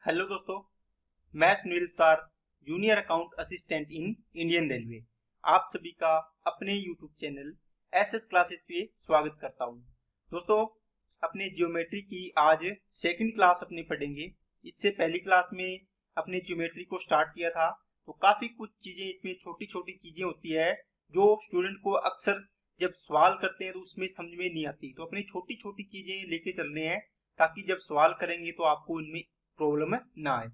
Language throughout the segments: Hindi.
हेलो दोस्तों, मैं सुनील तार, junior account assistant in Indian railway, आप सभी का अपने यूट्यूब चैनल एसएस क्लासेस पे स्वागत करता हूं। दोस्तों, अपने ज्योमेट्री की आज सेकंड क्लास अपने पढ़ेंगे। इससे पहली क्लास में अपने ज्योमेट्री को स्टार्ट किया था, तो काफ़ी कुछ चीज़ें इसमें छोटी छोटी चीज़ें होती है जो स्टूडेंट को अक्सर जब सवाल करते हैं तो उसमें समझ में नहीं आती। तो अपनी छोटी छोटी चीज़ें लेके चलने हैं ताकि जब सवाल करेंगे तो आपको इनमें प्रॉब्लम ना आए।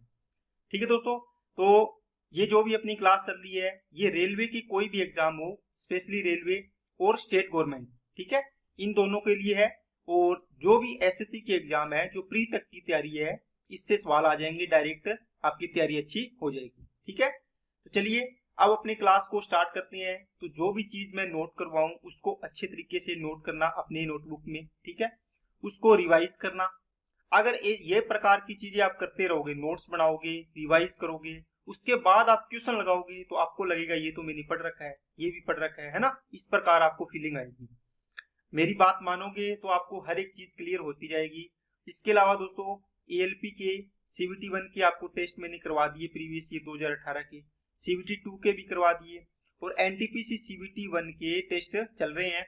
ठीक है दोस्तों, तो ये जो भी अपनी क्लास चल रही है ये रेलवे की कोई भी एग्जाम हो, स्पेशली रेलवे और स्टेट गवर्नमेंट, ठीक है, इन दोनों के लिए है। और जो भी एसएससी के एग्जाम है, जो प्री तक की तैयारी है, इससे सवाल आ जाएंगे डायरेक्ट, आपकी तैयारी अच्छी हो जाएगी। ठीक है, तो चलिए अब अपनी क्लास को स्टार्ट करते हैं। तो जो भी चीज मैं नोट करवाऊं उसको अच्छे तरीके से नोट करना अपने नोटबुक में, ठीक है, उसको रिवाइज करना। अगर ये प्रकार की चीजें आप करते रहोगे, नोट्स बनाओगे, रिवाइज करोगे, उसके बाद आप क्वेश्चन लगाओगे तो आपको लगेगा ये तो मैंने पढ़ रखा है, ये भी पढ़ रखा है ना, इस प्रकार आपको फीलिंग आएगी। मेरी बात मानोगे तो आपको हर एक चीज क्लियर होती जाएगी। इसके अलावा दोस्तों, एएलपी के सीबीटी 1 के आपको टेस्ट मैंने करवा दिए, प्रीवियस ईयर 2018 के, सीबीटी 2 के भी करवा दिए, और एनटीपीसी सीबीटी 1 के टेस्ट चल रहे हैं।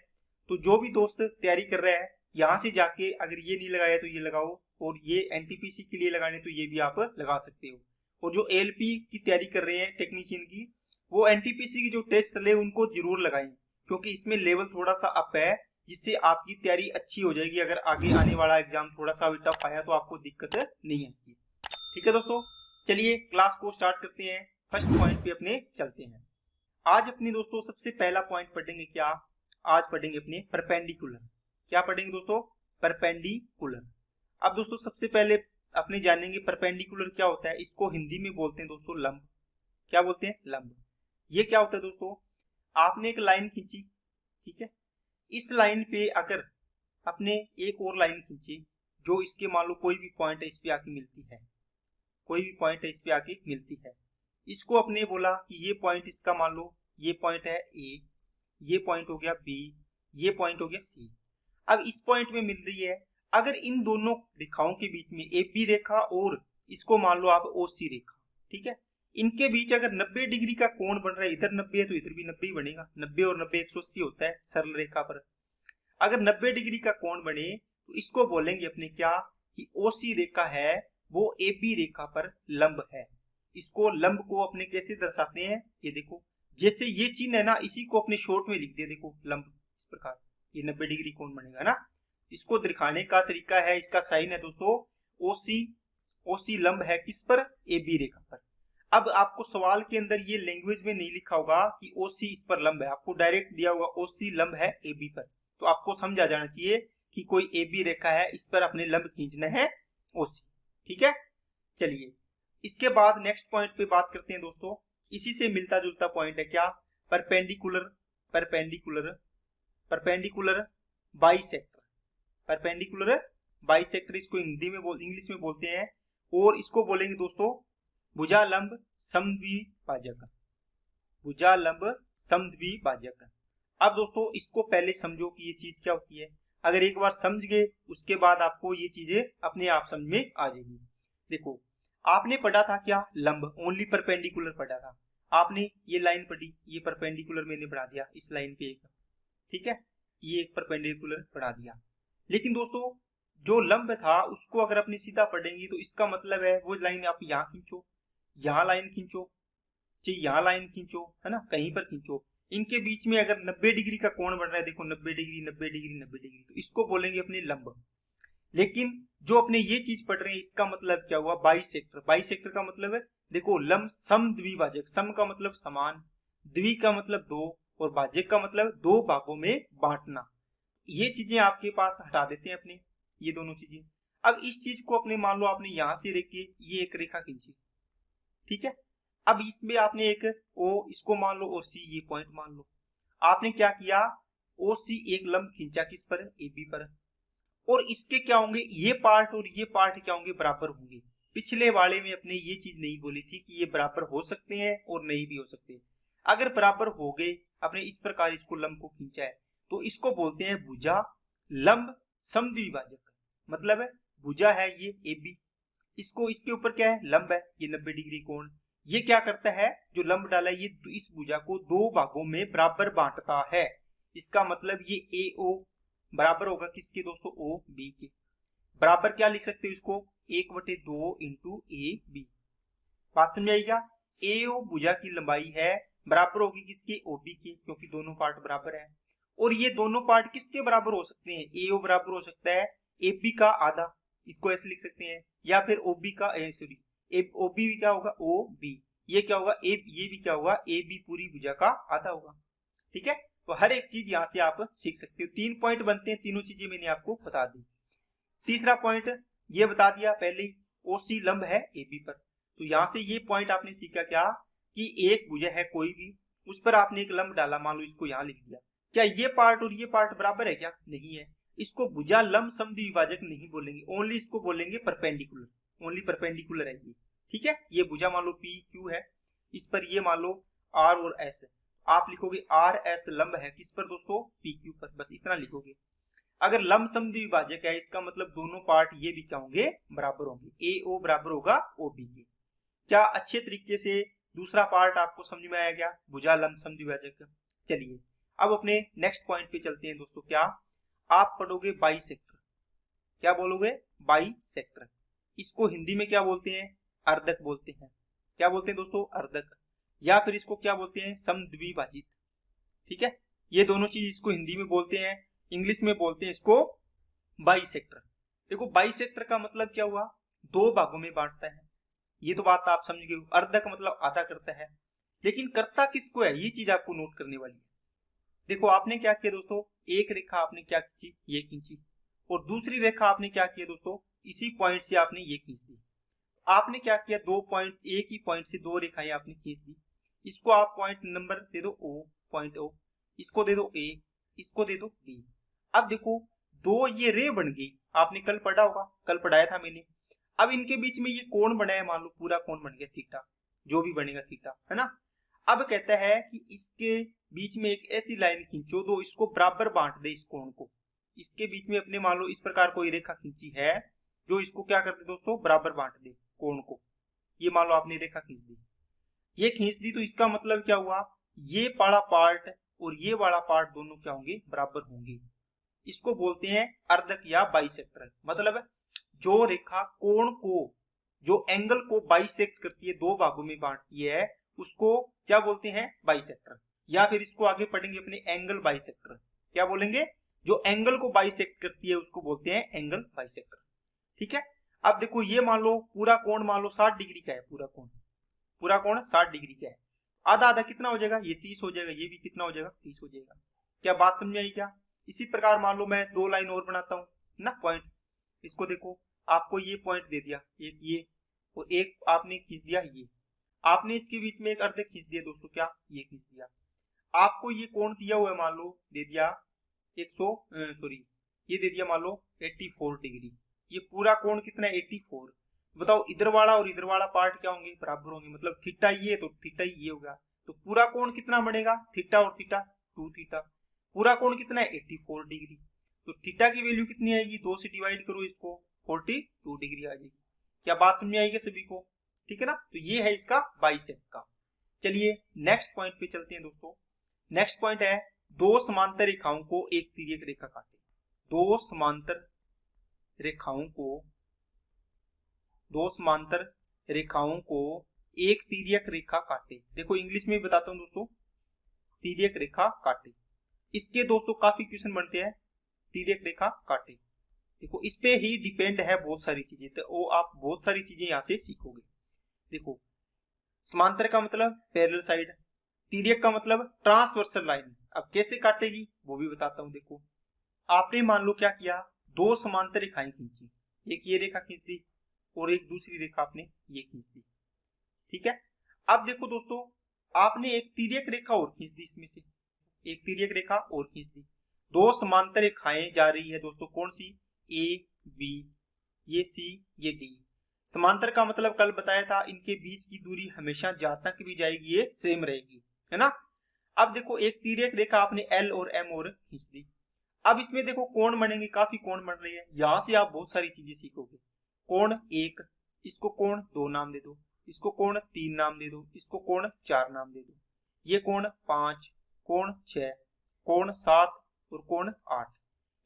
तो जो भी दोस्त तैयारी कर रहा है, यहाँ से जाके अगर ये नहीं लगाया तो ये लगाओ, और ये एनटीपीसी के लिए लगाने तो ये भी आप लगा सकते हो। और जो एएलपी की तैयारी कर रहे हैं टेक्नीशियन की, वो एनटीपीसी की जो टेस्ट चले उनको जरूर लगाएं, क्योंकि इसमें लेवल थोड़ा सा अप है, जिससे आपकी तैयारी अच्छी हो जाएगी। अगर आगे आने वाला एग्जाम थोड़ा सा भी टफ आया तो आपको दिक्कत नहीं आएगी। ठीक है दोस्तों, चलिए क्लास को स्टार्ट करते हैं। फर्स्ट पॉइंट पे अपने चलते हैं। आज अपने दोस्तों सबसे पहला पॉइंट पढ़ेंगे क्या? आज पढ़ेंगे अपने परपेंडिकुलर। क्या पढ़ेंगे दोस्तों? परपेंडिकुलर। अब दोस्तों सबसे पहले अपने जानेंगे परपेंडिकुलर क्या होता है। इसको हिंदी में बोलते हैं दोस्तों लंब। क्या बोलते हैं? लंब। ये क्या होता है दोस्तों? आपने एक लाइन खींची, ठीक है, इस लाइन पे अगर अपने एक और लाइन खींची जो इसके मान लो कोई भी पॉइंट है इस पे आके मिलती है, कोई भी पॉइंट है इस पे आके मिलती है, इसको अपने बोला कि ये पॉइंट इसका मान लो ये पॉइंट है ए, ये पॉइंट हो गया बी, ये पॉइंट हो गया सी। अब इस पॉइंट में मिल रही है, अगर इन दोनों रेखाओं के बीच में ए बी रेखा और इसको मान लो आप ओ सी रेखा, ठीक है, इनके बीच अगर 90 डिग्री का कोण बन रहा है, इधर 90 है तो इधर भी 90 ही बनेगा, 90 और 90 180 होता है सरल रेखा पर। अगर 90 डिग्री का कोण बने तो इसको बोलेंगे अपने क्या, कि ओसी रेखा है वो ए बी रेखा पर लंब है। इसको लंब को अपने कैसे दर्शाते हैं, ये देखो, जैसे ये चिन्ह है ना, इसी को अपने शॉर्ट में लिख दिया, देखो लंब, इस प्रकार ये 90 डिग्री कोण बनेगा ना। इसको दिखाने का तरीका है, इसका साइन है दोस्तों ओसी। ओसी लंब है किस पर? ए बी रेखा पर। अब आपको सवाल के अंदर ये लैंग्वेज में नहीं लिखा होगा कि ओसी इस पर लंब है, आपको डायरेक्ट दिया होगा ओसी लंब है ए बी पर। तो आपको समझ आ जाना चाहिए कि कोई ए बी रेखा है, इस पर अपने लंब खींचना है ओसी। ठीक है, चलिए इसके बाद नेक्स्ट पॉइंट पे बात करते हैं दोस्तों। इसी से मिलता जुलता पॉइंट है क्या? Perpendicular. Perpendicular, perpendicular bisector. Perpendicular bisector इसको हिंदी में इंग्लिश में बोलते हैं, और इसको बोलेंगे दोस्तों भुजालंब समद्विभाजक। भुजालंब समद्विभाजक। अब दोस्तों इसको पहले समझो कि ये चीज क्या होती है। अगर एक बार समझ गए उसके बाद आपको ये चीजें अपने आप समझ में आ जाएगी। देखो, आपने पढ़ा था क्या? लंब, ओनली परपेंडिकुलर पढ़ा था आपने। ये लाइन पढ़ी, ये परपेंडिकुलर मैंने बढ़ा दिया इस लाइन पे एक, ठीक है, ये एक परपेंडिकुलर बढ़ा दिया। लेकिन दोस्तों जो लंब था उसको अगर अपने सीधा पढ़ेंगे तो इसका मतलब है वो लाइन आप यहाँ खींचो, यहाँ लाइन खींचो, चाहे यहाँ लाइन खींचो, है ना, कहीं पर खींचो, इनके बीच में अगर 90 डिग्री का कोण बन रहा है, देखो 90 डिग्री 90 डिग्री 90 डिग्री, तो इसको बोलेंगे अपने लंब। लेकिन जो अपने ये चीज पढ़ रहे हैं इसका मतलब क्या हुआ? बाइसेक्टर। बाइसेक्टर का मतलब है देखो लंब समद्विभाजक। सम का मतलब समान, द्वि का मतलब दो, और भाजक का मतलब दो भागों में बांटना। ये चीजें आपके पास हटा देते हैं अपने, ये दोनों चीजें। अब इस चीज को अपने मान लो आपने यहां से रेख के ये एक रेखा खींची, ठीक है, अब इसमें आपने एक ओ इसको मान लो और सी ये पॉइंट मान लो। आपने क्या किया? ओ सी एक लंब खींचा किस पर? ए बी पर। और इसके क्या होंगे, ये पार्ट और ये पार्ट क्या होंगे? बराबर होंगे। पिछले वाले में अपने ये चीज नहीं बोली थी कि ये बराबर हो सकते हैं और नहीं भी हो सकते। अगर बराबर हो गए, अपने इस प्रकार इसको लंब को खींचा है, तो इसको बोलते हैं भुजा लंब समद्विभाजक। मतलब है भुजा है ये ए बी, इसको इसके ऊपर क्या है, लंब है, ये 90 डिग्री कोण। ये क्या करता है, जो लंब डाला है ये इस भुजा को दो भागों में बराबर बांटता है। इसका मतलब ये AO बराबर होगा किसके दोस्तों, OB के। बराबर क्या लिख सकते हो इसको, 1/2 इंटू AB। बात समझ आई क्या। AO भुजा की लंबाई है, बराबर होगी किसकी, OB की, क्योंकि दोनों पार्ट बराबर है। और ये दोनों पार्ट किसके बराबर हो सकते हैं, AO बराबर हो सकता है AB का आधा, इसको ऐसे लिख सकते हैं, या फिर OB का सॉरी OB भी क्या होगा, OB, ये क्या होगा, ये भी क्या होगा, AB पूरी भुजा का आधा होगा। ठीक है, तो हर एक चीज यहाँ से आप सीख सकते हो। 3 पॉइंट बनते हैं, तीनों चीजें मैंने आपको बता दी। तीसरा पॉइंट ये बता दिया पहले ही, OC लंब है AB पर। तो यहाँ से ये पॉइंट आपने सीखा क्या, कि एक भुजा है कोई भी, उस पर आपने एक लंब डाला, मान लो इसको यहाँ लिख दिया। क्या ये पार्ट और ये पार्ट बराबर है क्या, नहीं है। इसको भुजा लंब समद्विभाजक नहीं बोलेंगे, ओनली इसको बोलेंगे परपेंडिकुलर, ओनली परपेंडिकुलर है ये। ठीक है, ये भुजा मान लो PQ है, इस पर ये मान लो R और S है, आप लिखोगे RS लंब है किस पर दोस्तों, PQ पर, बस इतना लिखोगे। अगर लंब समद्विभाजक है इसका मतलब दोनों पार्ट ये भी क्या होंगे, बराबर होंगे, AO बराबर होगा OB के। क्या अच्छे तरीके से दूसरा पार्ट आपको समझ में आया क्या, भुजा लंब समद्विभाजक। चलिए अब अपने नेक्स्ट पॉइंट पे चलते हैं दोस्तों। क्या आप पढ़ोगे बाइसेक्टर, क्या बोलोगे, बाइसेक्टर। इसको हिंदी में क्या बोलते हैं, अर्धक बोलते हैं। क्या बोलते हैं दोस्तों, अर्धक, या फिर इसको क्या बोलते हैं, समद्विभाजित। ठीक है, ये दोनों चीज इसको हिंदी में बोलते हैं, इंग्लिश में बोलते हैं इसको बाइसेक्टर। देखो बाइसेक्टर का मतलब क्या हुआ, दो भागों में बांटता है, ये तो बात आप समझ गए। अर्धक मतलब आधा करता है, लेकिन करता किसको है, ये चीज आपको नोट करने वाली है। देखो आपने क्या किया दोस्तों, एक रेखा आपने क्या खींची, ये खींची, और दूसरी रेखा आपने क्या किया दोस्तों, इसी पॉइंट से आपने ये खींच दी। आपने क्या किया, दो पॉइंट, एक ही पॉइंट से दो रेखाएं आपने खींच दी। इसको आप पॉइंट नंबर दे दो O, पॉइंट O, इसको दे दो A, इसको दे दो B। अब देखो दो ये रे बन गई, आपने कल पढ़ा होगा, कल पढ़ाया था मैंने। अब इनके बीच में ये कोण बना है, मान लो पूरा कोण बन गया थीटा, जो भी बनेगा थीटा, है ना। अब कहता है कि इसके बीच में एक ऐसी लाइन खींचो दो इसको बराबर बांट दे, इस कोण को इसके बीच में अपने मान लो इस प्रकार कोई रेखा खींची है जो इसको क्या कर दे दोस्तों, बराबर बांट दे कोण को। ये मान लो आपने रेखा खींच दी, ये खींच दी, तो इसका मतलब क्या हुआ, ये वाला पार्ट और ये वाला पार्ट दोनों क्या होंगे, बराबर होंगे। इसको बोलते हैं अर्धक या बाइसेक्टर। मतलब जो रेखा कोण को, जो एंगल को बाइसेक्ट करती है, दो भागों में बांटती है, उसको क्या बोलते हैं, बाइसेक्टर। या फिर इसको आगे पढ़ेंगे अपने एंगल बाइसेक्टर। क्या बोलेंगे, जो एंगल को बाइसेक्ट करती है उसको बोलते हैं एंगल बाइसेक्टर। ठीक है, अब देखो ये मान लो पूरा कोण मान लो 60 डिग्री का है, पूरा कोण 60 डिग्री का है, आधा आधा कितना हो जाएगा, ये 30 हो जाएगा, ये भी कितना हो जाएगा, 30 हो जाएगा। क्या बात समझ आई क्या। इसी प्रकार मान लो मैं दो लाइन और बनाता हूँ ना, पॉइंट, इसको देखो आपको ये पॉइंट दे दिया, एक ये और एक आपने खींच दिया, ये आपने इसके बीच में एक अर्धक खींच दिया दोस्तों, क्या ये खींच दिया। आपको ये कोण दिया हुआ है, मान लो दे दिया 100 सॉरी ये दे दिया मान लो 84 डिग्री। ये पूरा कोण कितना है, 84। बताओ इधर वाला और इधर वाला पार्ट क्या होंगे, बराबर होंगे, मतलब थीटा ये तो थीटा ये होगा। तो पूरा कोण कितना बनेगा, थीटा और थीटा 2 थीटा। पूरा कोण कितना है, 84 डिग्री। तो थीटा की वैल्यू कितनी आएगी, 2 से डिवाइड करो इसको, 42 डिग्री आ जाएगी। क्या बात समझ आएगी सभी को, ठीक है ना। तो ये है इसका बाइसेक्ट का। चलिए नेक्स्ट पॉइंट पे चलते हैं दोस्तों। नेक्स्ट पॉइंट है, दो समांतर रेखाओं को एक तिर्यक रेखा काटे। दो समांतर रेखाओं को एक तिर्यक रेखा काटे। देखो इंग्लिश में बताता हूं दोस्तों, तिर्यक रेखा काटे। इसके दोस्तों काफी क्वेश्चन बनते हैं, तिर्यक रेखा काटे। देखो इस पे ही डिपेंड है बहुत सारी चीजें, तो वो आप बहुत सारी चीजें यहाँ से सीखोगे। देखो समांतर का मतलब पैरेलल साइड, तिर्यक का मतलब ट्रांसवर्सल लाइन। अब कैसे काटेगी वो भी बताता हूं। देखो आपने मान लो क्या किया, दो समांतर रेखाएं खींची, एक ये रेखा खींच दी और एक दूसरी रेखा आपने ये खींच दी। ठीक है, अब देखो दोस्तों आपने एक तिर्यक रेखा और खींच दी, इसमें से एक तिर्यक रेखा और खींच दी। दो समांतर रेखाएं जा रही है दोस्तों, कौन सी, ए बी, ये सी ये डी। समांतर का मतलब कल बताया था, इनके बीच की दूरी हमेशा जहां तक भी जाएगी ये सेम रहेगी, है ना। अब देखो एक तिर्यक रेखा आपने एल और एम और खींच दी। अब इसमें देखो कोण बनेंगे, काफी कोण बन रही है, यहां से आप बहुत सारी चीजें सीखोगे। कोण एक, इसको कोण 2 नाम दे दो, इसको कोण 3 नाम दे दो, इसको कोण 4 नाम दे दो। ये कोण 5, कोण 6, कोण 7 और कोण 8।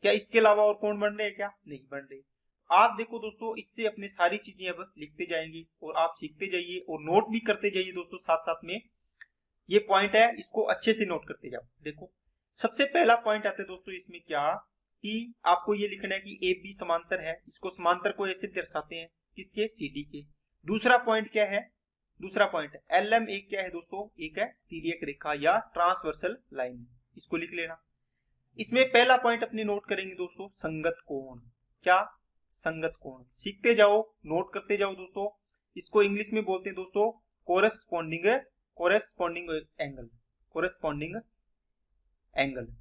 क्या इसके अलावा और कोण बन रहे हैं क्या? नहीं बन रहे। आप देखो दोस्तों, इससे अपने सारी चीजें अब लिखते जाएंगे और आप सीखते जाइए और नोट भी करते जाइए दोस्तों साथ साथ में। ये पॉइंट है, इसको अच्छे से नोट करते जाओ। देखो सबसे पहला पॉइंट आता है दोस्तों इसमें क्या कि आपको ये लिखना है कि ए बी समांतर है। इसको समांतर को ऐसे दर्शाते हैं किसके? CD के। दूसरा पॉइंट क्या है? दूसरा पॉइंट है LM एक क्या है दोस्तों? एक है तिर्यक रेखा या ट्रांसवर्सल लाइन। इसको लिख लेना। इसमें पहला पॉइंट अपने नोट करेंगे दोस्तों संगत कोण। क्या? संगत कोण। सीखते जाओ, नोट करते जाओ दोस्तों। इसको इंग्लिश में बोलते हैं दोस्तों कोरेस्पोंडिंग एंगल, कोरेस्पोंडिंग एंगल।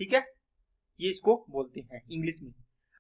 ठीक है, ये इसको बोलते हैं इंग्लिश में।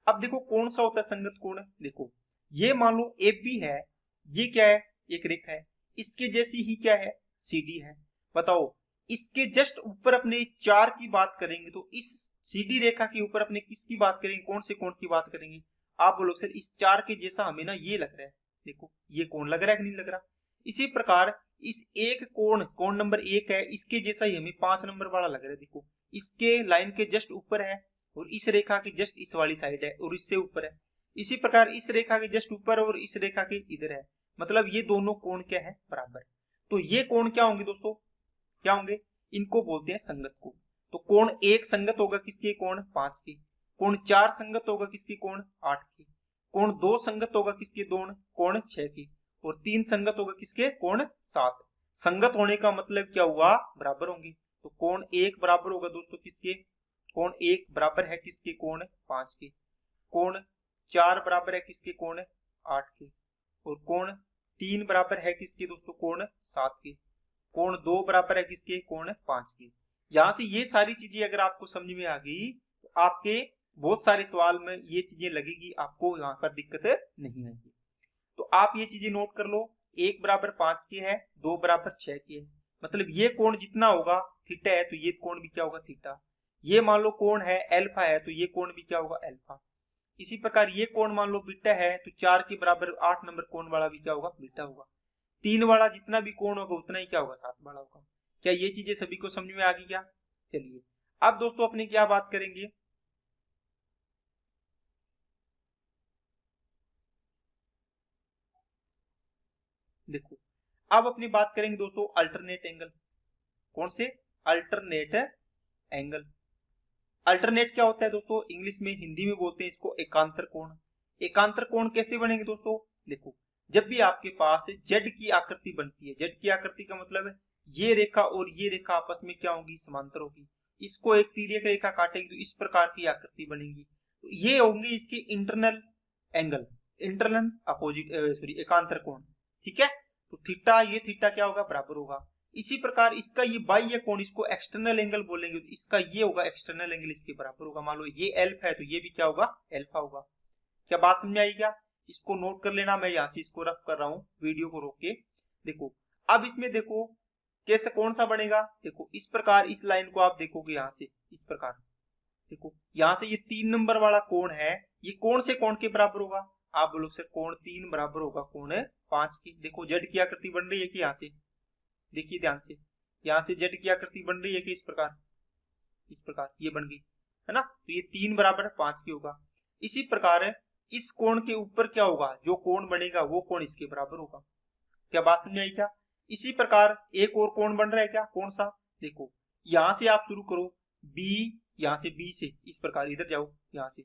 अब देखो कौन सा होता है संगत कोण। देखो ये मान लो AB है, ये क्या है? एक रेखा है, इसके जैसी ही क्या है? CD है। बताओ इसके जस्ट ऊपर अपने 4 की बात करेंगे तो इस CD रेखा के ऊपर अपने किसकी बात करेंगे? कौन से कोण की बात करेंगे? आप बोलो सर इस 4 के जैसा हमें ना ये लग रहा है। देखो ये कोण लग रहा है कि नहीं लग रहा? इसी प्रकार इस एक कोण नंबर 1 है, इसके जैसा ही हमें 5 नंबर वाला लग रहा है। देखो इसके लाइन के जस्ट ऊपर है और इस रेखा के जस्ट इस वाली साइड है और इससे ऊपर है। इसी प्रकार इस रेखा के जस्ट ऊपर और इस रेखा के इधर है। मतलब ये दोनों कोण क्या है? बराबर। तो ये कोण क्या होंगे दोस्तों? क्या होंगे? इनको बोलते हैं संगत कोण। तो कोण 1 संगत होगा किसके? कोण 5 के। कोण 4 संगत होगा किसके? कोण 8 के। कोण 2 संगत होगा किसके? कोण 6 के। और 3 संगत होगा किसके? कोण 7। संगत होने का मतलब क्या हुआ? बराबर होंगे। तो कोण 1 बराबर होगा दोस्तों किसके? कोण 1 बराबर है किसके? कोण 5 के। कोण 4 बराबर है किसके? कोण 8 के। और कोण 3 बराबर है किसके दोस्तों? कोण 7 के। कोण 2 बराबर है किसके? कोण 5 के। यहां से ये सारी चीजें अगर आपको समझ में आ गई तो आपके बहुत सारे सवाल में ये चीजें लगेगी, आपको यहाँ पर दिक्कत नहीं आएगी। तो आप ये चीजें नोट कर लो। 1 बराबर 5 के है, 2 बराबर 6 के है। मतलब ये कोण जितना होगा थीटा है तो ये कोण भी क्या होगा? थीटा। ये मान लो कोण है अल्फा है तो ये कोण भी क्या होगा? अल्फा। इसी प्रकार ये कोण मान लो बीटा है तो 4 के बराबर 8 नंबर कोण वाला भी क्या होगा? बीटा होगा। 3 वाला जितना भी कोण होगा उतना ही क्या होगा? 7 वाला होगा। क्या ये चीजें सभी को समझ में आ गई क्या? चलिए अब दोस्तों अपने क्या बात करेंगे? देखो अब अपनी बात करेंगे दोस्तों अल्टरनेट एंगल। कौन से? Alternate angle. अल्टरनेट क्या होता है दोस्तों? इंग्लिश में, हिंदी में बोलते हैं इसको एकांतर कोण। एकांतर कोण कैसे बनेंगे दोस्तों? देखो जब भी आपके पास जेड की आकृति बनती है, जेड की आकृति का मतलब है ये रेखा और ये रेखा आपस में क्या होगी? समांतर होगी। इसको एक तिर्यक रेखा काटेगी तो इस प्रकार की आकृति बनेगी। तो ये होंगे इसके internal angle, internal opposite sorry एकांतर कोण। ठीक है, तो थीटा, ये थीटा क्या होगा? बराबर होगा। इसी प्रकार इसका ये बाह्य कोण, इसको एक्सटर्नल एंगल बोलेंगे तो इसका ये होगा एक्सटर्नल एंगल, इसके बराबर होगा। मान लो ये एल्फा है तो ये भी क्या होगा? एल्फा होगा। क्या बात समझ आई क्या? इसको नोट कर लेना। मैं यहाँ से इसको रफ कर रहा हूँ वीडियो को रोक के। देखो अब इसमें देखो कैसे कौन सा बनेगा। देखो इस प्रकार इस लाइन को आप देखोगे यहाँ से इस प्रकार। देखो यहाँ से ये 3 नंबर वाला कोण है, ये कौन से कोण के बराबर होगा? आप बोलो सर कोण 3 बराबर होगा कोण 5 की। देखो जेड की आकृति बन रही है कि यहाँ से, देखिए ध्यान से, यहाँ से जेड की आकृति बन रही है कि इस प्रकार ये बन गई है ना। तो ये 3 बराबर 5 की होगा। इसी प्रकार इस कोण के ऊपर क्या होगा? जो कोण बनेगा वो कोण इसके बराबर होगा। क्या बात समझ आई क्या? इसी प्रकार एक और कोण बन रहा है क्या? कौन सा? देखो यहां से आप शुरू करो बी, यहां से बी से इस प्रकार इधर जाओ, यहां से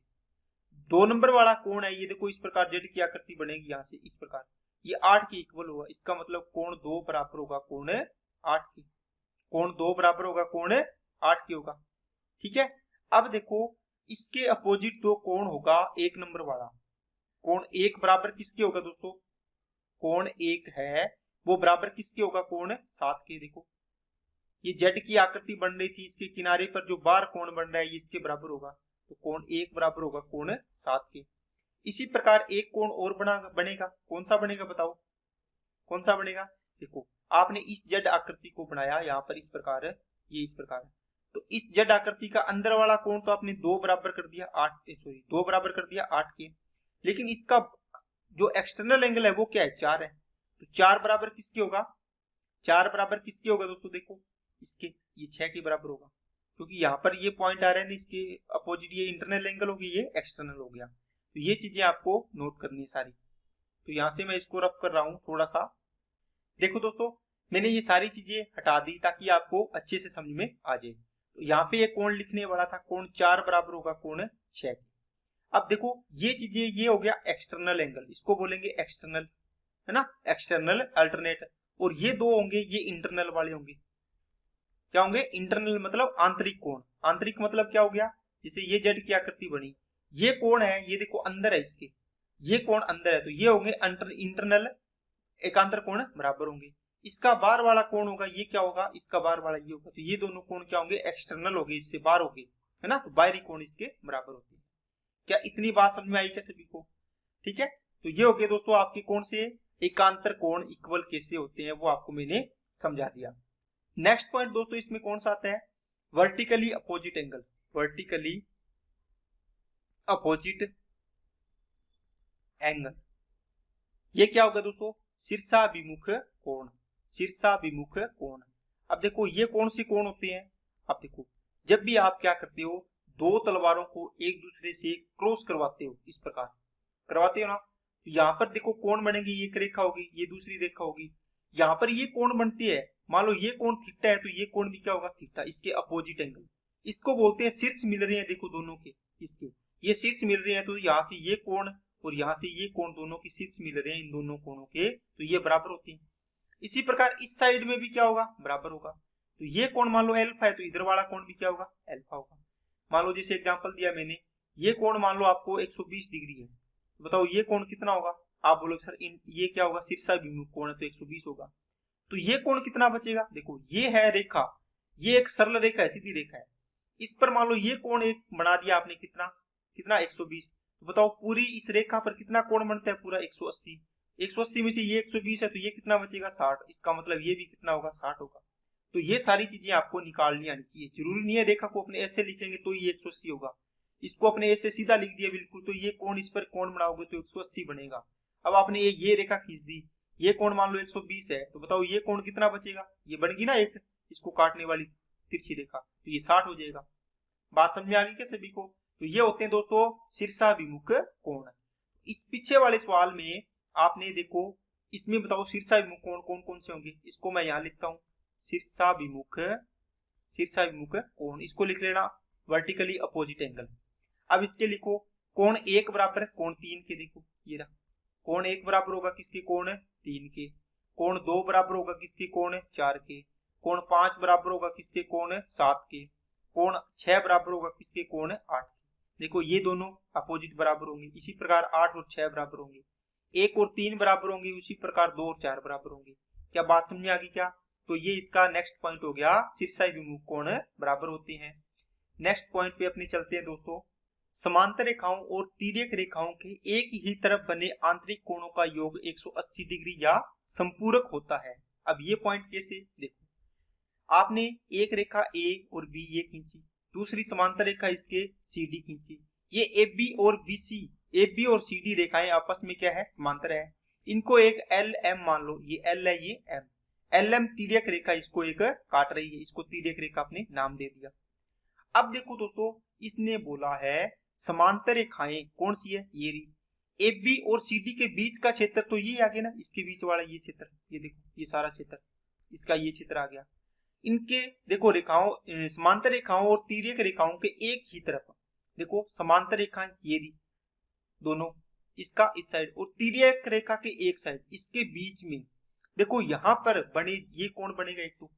2 नंबर वाला कोण है ये। देखो इस प्रकार जेड की आकृति बनेगी यहां से इस प्रकार, ये 8 के इक्वल होगा। इसका मतलब कोण 2 बराबर होगा कोण 8 की। कोण 2 बराबर होगा कोण 8 की होगा। ठीक है, अब देखो इसके अपोजिट दो कोण होगा 1 नंबर वाला। कोण 1 बराबर किसके होगा दोस्तों? कोण 1 है वो बराबर किसके होगा? कोण 7 के। देखो ये जेड की आकृति बन रही थी, इसके किनारे पर जो बार कोण बन रहा है ये इसके बराबर होगा। तो कोण 1 बराबर होगा कोण 7 के। इसी प्रकार एक कोण और बनेगा। कौन सा बनेगा बताओ? कौन सा बनेगा? देखो आपने इस जेड आकृति को बनाया यहाँ पर इस प्रकार, ये इस प्रकार है। तो इस जेड आकृति का अंदर वाला कोण तो आपने 2 बराबर कर दिया 8 के। लेकिन इसका जो एक्सटर्नल एंगल है वो क्या है, 4 है। तो 4 बराबर किसके होगा, 4 बराबर किसके होगा दोस्तों, देखो इसके, ये 6 के बराबर होगा, क्योंकि यहाँ पर ये पॉइंट आ रहा है ना इसके अपोजिट, ये इंटरनल एंगल हो गया, ये एक्सटर्नल हो गया। तो ये चीजें आपको नोट करनी है सारी। तो यहाँ से मैं इसको रफ कर रहा हूँ थोड़ा सा। देखो दोस्तों, मैंने ये सारी चीजें हटा दी ताकि आपको अच्छे से समझ में आ जाए। तो यहाँ पे ये कोण लिखने वाला था, कोण 4 बराबर होगा कोण 6। अब देखो ये चीजें, ये हो गया एक्सटर्नल एंगल, इसको बोलेंगे एक्सटर्नल, है ना, एक्सटर्नल अल्टरनेट। और ये दो होंगे, ये इंटरनल वाले होंगे। क्या होंगे, इंटरनल मतलब आंतरिक कोण। आंतरिक मतलब क्या हो गया, जैसे ये जेड की आकृति बनी, ये कोण है, ये देखो अंदर है इसके, ये कोण अंदर है, तो ये होंगे इंटरनल एकांतर कोण बराबर होंगे। इसका बाहर वाला कोण होगा, ये क्या होगा, इसका बाहर वाला ये होगा, तो ये दोनों कोण क्या होंगे, एक्सटर्नल होंगे, इससे बाहर होंगे, है ना, तो बाहरी कोण इसके बराबर होते हैं। क्या इतनी बात समझ में आई क्या सभी को, ठीक है। तो ये हो गए दोस्तों आपके कौन से एकांतर कोण इक्वल कैसे होते हैं, वो आपको मैंने समझा दिया। नेक्स्ट पॉइंट दोस्तों इसमें कौन सा आता है, vertically opposite angle. Vertically opposite angle, ये क्या होगा दोस्तों, शीर्षाभिमुख कोण। शीर्षाभिमुख कोण। अब देखो ये कौन से कोण होते हैं, अब देखो जब भी आप क्या करते हो, दो तलवारों को एक दूसरे से क्रॉस करवाते हो, इस प्रकार करवाते हो ना, तो यहाँ पर देखो कोण बनेगी, ये एक रेखा होगी, ये दूसरी रेखा होगी, यहाँ पर ये कोण बनती है। मान लो ये कोण थीटा है, तो ये कोण भी क्या होगा, थीटा, इसके अपोजिट एंगल। इसको बोलते हैं शीर्ष मिल रहे हैं, देखो दोनों के, इसके ये शीर्ष मिल रहे हैं, तो यहाँ से ये कोण और यहाँ से ये कोण दोनों के शीर्ष मिल रहे हैं, इन दोनों कोणों के, तो ये बराबर होते हैं। इसी प्रकार इस साइड में भी क्या होगा, बराबर होगा। तो ये कोण मान लो अल्फा है, तो इधर वाला कोण भी क्या होगा, अल्फा होगा। मान लो जैसे एग्जांपल दिया मैंने, ये कोण मान लो आपको 120 डिग्री है, तो बताओ ये कोण कितना होगा, आप बोलोगे सर ये क्या होगा, शीर्षाभिमुख कोण है तो 120 होगा। तो ये कोण कितना बचेगा, देखो ये है रेखा, ये एक सरल रेखा है, सीधी रेखा है, इस पर मान लो ये कोण एक बना दिया आपने, कितना कितना 120। तो बताओ पूरी इस रेखा पर कितना कोण बनता है, पूरा 180। 180 में से ये 120 है, तो ये कितना बचेगा, 60। इसका मतलब ये भी कितना होगा, 60 होगा। तो ये सारी चीजें आपको निकालनी आनी चाहिए। जरूरी नहीं है रेखा को अपने ऐसे लिखेंगे तो ये 180 होगा, इसको अपने ऐसे सीधा लिख दिया बिल्कुल, तो ये कोण इस पर कोण बनाओगे तो 180 बनेगा। अब आपने ये रेखा खींच दी, ये कोण मान लो 120 है, तो बताओ ये कोण कितना बचेगा, ये बन गई ना एक इसको काटने वाली तिरछी रेखा, तो ये 60 हो जाएगा। बात समझ में आ गई क्या सभी को। तो ये होते हैं दोस्तों शीर्षाभिमुख कोण। इस पीछे वाले सवाल में आपने देखो, इसमें बताओ शीर्षाभिमुख कोण कौन कौन से होंगे, इसको मैं यहाँ लिखता हूँ, शीर्षाभिमुख कोण, इसको लिख लेना वर्टिकली अपोजिट एंगल। अब इसके लिखो कोण 1 बराबर है कोण 3 के, देखो ये रहा, कोण 1 बराबर होगा किसके, कोण 3 के। कोण 2 बराबर होगा किसके, कोण 4 के। कोण 5 बराबर होगा किसके, कोण 7 के। कोण 6 बराबर होगा किसके, कोण 8 के। देखो ये दोनों अपोजिट बराबर होंगे, इसी प्रकार 8 और 6 बराबर होंगे। 1 और 3 बराबर होंगे, उसी प्रकार 2 और 4 बराबर होंगे। क्या बात समझ में आ गई क्या। तो ये इसका नेक्स्ट पॉइंट हो गया, शीर्षाभिमुख कोण बराबर होते हैं। नेक्स्ट पॉइंट पे अपने चलते हैं दोस्तों, समांतर रेखाओं और तिर्यक रेखाओं के एक ही तरफ बने आंतरिक कोणों का योग 180 डिग्री या संपूरक होता है। अब ये पॉइंट कैसे, देखो आपने एक रेखा ए और बी ये खींची, दूसरी समांतर रेखा इसके सी डी खींची, ये ए बी और बी सी, ए बी और सी डी रेखाएं आपस में क्या है, समांतर है। इनको एक एल एम मान लो, ये एल है ये एम, एल एम तिर्यक रेखा इसको एक काट रही है, इसको तिर्यक रेखा आपने नाम दे दिया। अब देखो दोस्तों, इसने बोला है समांतर रेखाएं कौन सी है, ये रही, ए बी और सी डी के बीच का क्षेत्र तो ये आ गया ना, इसके बीच वाला ये क्षेत्र, ये देखो ये सारा क्षेत्र, इसका ये क्षेत्र आ गया। इनके देखो रेखाओं, समांतर रेखाओं और तिर्यक रेखाओं के एक ही तरफ, देखो समांतर रेखाएं ये रही दोनों, इसका इस साइड, और तिर्यक रेखा के एक साइड, इसके बीच में देखो यहाँ पर बने ये कोण बनेगा एक, तो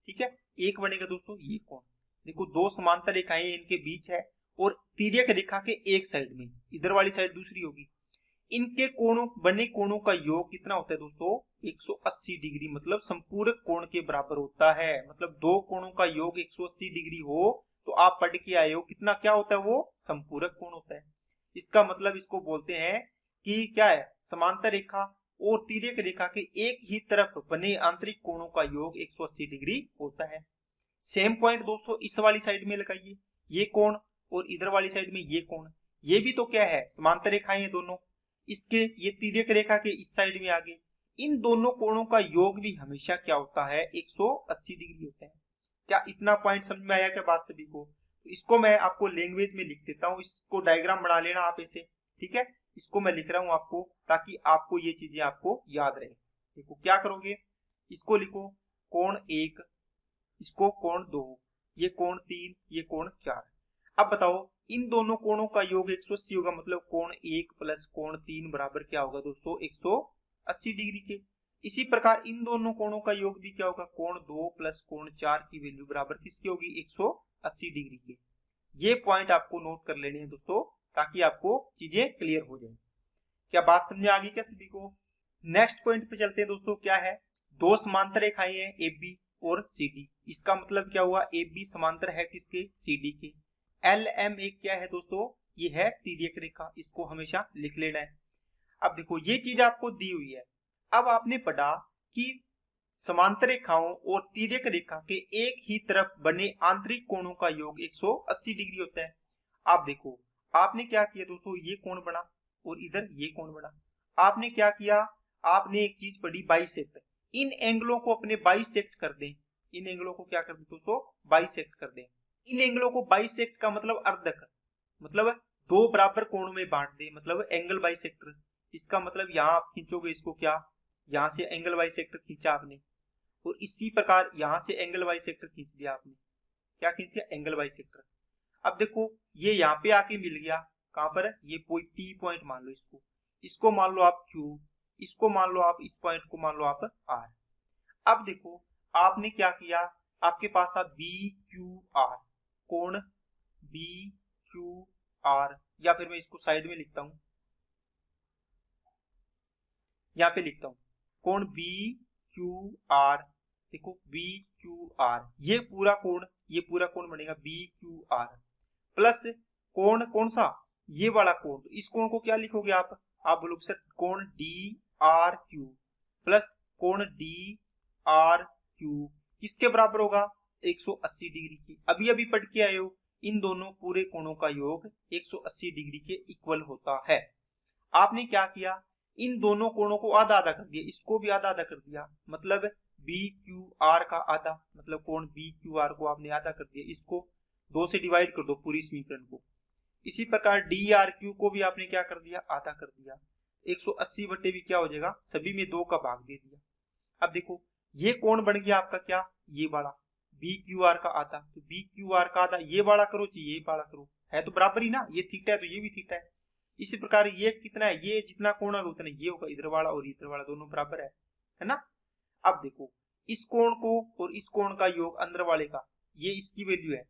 ठीक है एक बनेगा दोस्तों ये कोण। देखो दो समांतर रेखाएं इनके बीच है, और तिर्यक रेखा के एक साइड में, इधर वाली साइड दूसरी होगी। इनके कोणों बने कोणों का योग कितना होता है दोस्तों, 180 डिग्री, मतलब संपूरक कोण के बराबर होता है। मतलब दो कोणों का योग 180 डिग्री हो तो आप पढ़ के आए हो कितना क्या होता है, वो संपूरक कोण होता है। इसका मतलब इसको बोलते हैं कि क्या है, समांतर रेखा और तिर्यक रेखा के एक ही तरफ बने आंतरिक कोणों का योग 180 डिग्री होता है। सेम पॉइंट दोस्तों इस वाली साइड में लगाइए, ये कोण, और इधर वाली साइड में ये कोण, ये भी तो क्या है, समांतर रेखाएं हैं दोनों। इसके ये तिर्यक रेखा के इस साइड में आ गए। इन दोनों कोणों का योग भी हमेशा क्या होता है, 180 डिग्री होता है। क्या इतना पॉइंट समझ में आया क्या बात सभी को? तो इसको मैं आपको लैंग्वेज में लिख देता हूँ, इसको डायग्राम बना लेना आप ऐसे, ठीक है। इसको मैं लिख रहा हूँ आपको ताकि आपको ये चीजें आपको याद रहे। देखो क्या करोगे, इसको लिखो कोण 1, इसको कोण 2, ये कोण 3, ये कोण 4। अब बताओ इन दोनों कोणों का योग 180 होगा, मतलब कोण 1 प्लस कोण 3 बराबर क्या होगा दोस्तों, 180 डिग्री के। इसी प्रकार इन दोनों कोणों का योग भी क्या होगा, कोण 2 प्लस कोण 4 की वैल्यू बराबर किसकी होगी, 180 डिग्री के। ये पॉइंट आपको नोट कर लेने हैं दोस्तों, ताकि आपको चीजें क्लियर हो जाए। क्या बात समझ में आ गई क्या सभी को? नेक्स्ट पॉइंट पे चलते हैं दोस्तों। क्या है, दो समांतर रेखाएं हैं AB और CD। इसका मतलब क्या हुआ, AB समांतर है किसके, CD के। LM एक क्या है दोस्तों, ये है तिर्यक रेखा, इसको हमेशा लिख लेना है। अब देखो ये चीज आपको दी हुई है। अब आपने पढ़ा कि समांतर रेखाओं और तिर्यक रेखा के एक ही तरफ बने आंतरिक कोणों का योग 180 डिग्री होता है। आप देखो आपने क्या किया दोस्तों, ये कोण बना और इधर ये कोण बना। आपने क्या किया, आपने एक चीज पढ़ी बाइसेक्ट। इन एंगलों को अपने बाइसेक्ट कर दें। इन एंगलों को क्या कर दें दोस्तों, बाइसेक्ट कर दें। इन एंगलों को बाइसेक्ट का मतलब अर्धक, मतलब दो बराबर कोण में बांट दें, मतलब एंगल बाइसेक्टर। इसका मतलब यहाँ आप खींचोगे इसको, क्या यहाँ से एंगल बाइसेक्टर खींचा आपने, और इसी प्रकार यहाँ से एंगल बाइसेक्टर खींच दिया आपने। क्या खींच दिया, एंगल बाइसेक्टर। अब देखो ये यहाँ पे आके मिल गया, कहां पर, ये P पॉइंट मान लो इसको, इसको मान लो आप Q, इसको मान लो आप, इस पॉइंट को मान लो आप R। अब देखो आपने क्या किया, आपके पास था BQR, कोण BQR, या फिर मैं इसको साइड में लिखता हूं, यहाँ पे लिखता हूं कोण BQR। देखो BQR, ये पूरा कोण बनेगा BQR प्लस कोण कौन सा, ये वाला कोण। तो इस कोण को क्या लिखोगे आप बोलोगे सर कोण DRQ प्लस कोण DRQ किसके बराबर होगा, 180 डिग्री की। अभी अभी पढ़ के आए हो, इन दोनों पूरे कोणों का योग 180 डिग्री के इक्वल होता है। आपने क्या किया, इन दोनों कोणों को आधा आधा कर दिया, इसको भी आधा आधा कर दिया, मतलब BQR का आधा, मतलब कोण BQR को आपने आधा कर दिया, इसको 2 से डिवाइड कर दो पूरी समीकरण को। इसी प्रकार DRQ को भी आपने क्या कर दिया, आधा कर दिया। 180 बटे भी क्या हो जाएगा, सभी में 2 का भाग दे दिया। अब देखो ये कोण बन गया आपका क्या, ये वाला BQR का आधा। तो BQR का आधा ये वाला करो चाहिए, ये वाला करो, है तो बराबर ही ना, ये थीटा है तो ये भी थीटा है। इसी प्रकार ये कितना है, ये जितना कोण होगा उतना ये होगा, इधर वाला और इधर वाला दोनों बराबर है ना। अब देखो इस कोण को और इस कोण का योग अंदर वाले का, ये इसकी वैल्यू है,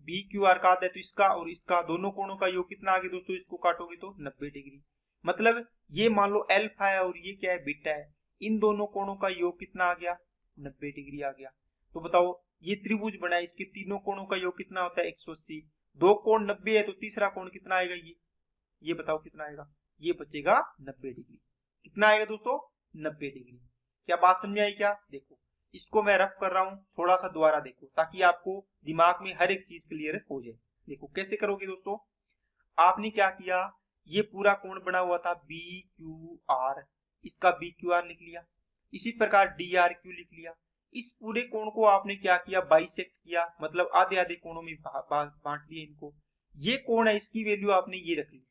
BQR का आधा है तो इसका और इसका दोनों कोणों का योग कितना आ गया दोस्तों, इसको काटोगे तो 90 डिग्री। मतलब ये मान लो अल्फा है और ये क्या है, बीटा है। इन दोनों कोणों का योग कितना आ गया, 90 डिग्री आ गया। तो बताओ ये त्रिभुज बना है, इसके तीनों कोणों का योग कितना होता है, 180। दो कोण 90 है तो तीसरा कोण कितना आएगा, ये बताओ कितना आएगा, ये बचेगा 90 डिग्री। कितना आएगा दोस्तों, 90 डिग्री। क्या बात समझ आई क्या? देखो इसको मैं रफ कर रहा हूं, थोड़ा सा दोबारा देखो ताकि आपको दिमाग में हर एक चीज क्लियर हो जाए। देखो कैसे करोगे दोस्तों, आपने क्या किया, ये पूरा कोण बना हुआ था BQR, इसका BQR लिख लिया। इसी प्रकार DRQ लिख लिया। इस पूरे कोण को आपने क्या किया, बाइसेक्ट किया, मतलब आधे आधे कोणों में बांट दिया इनको। ये कोण है, इसकी वैल्यू आपने ये रख ली,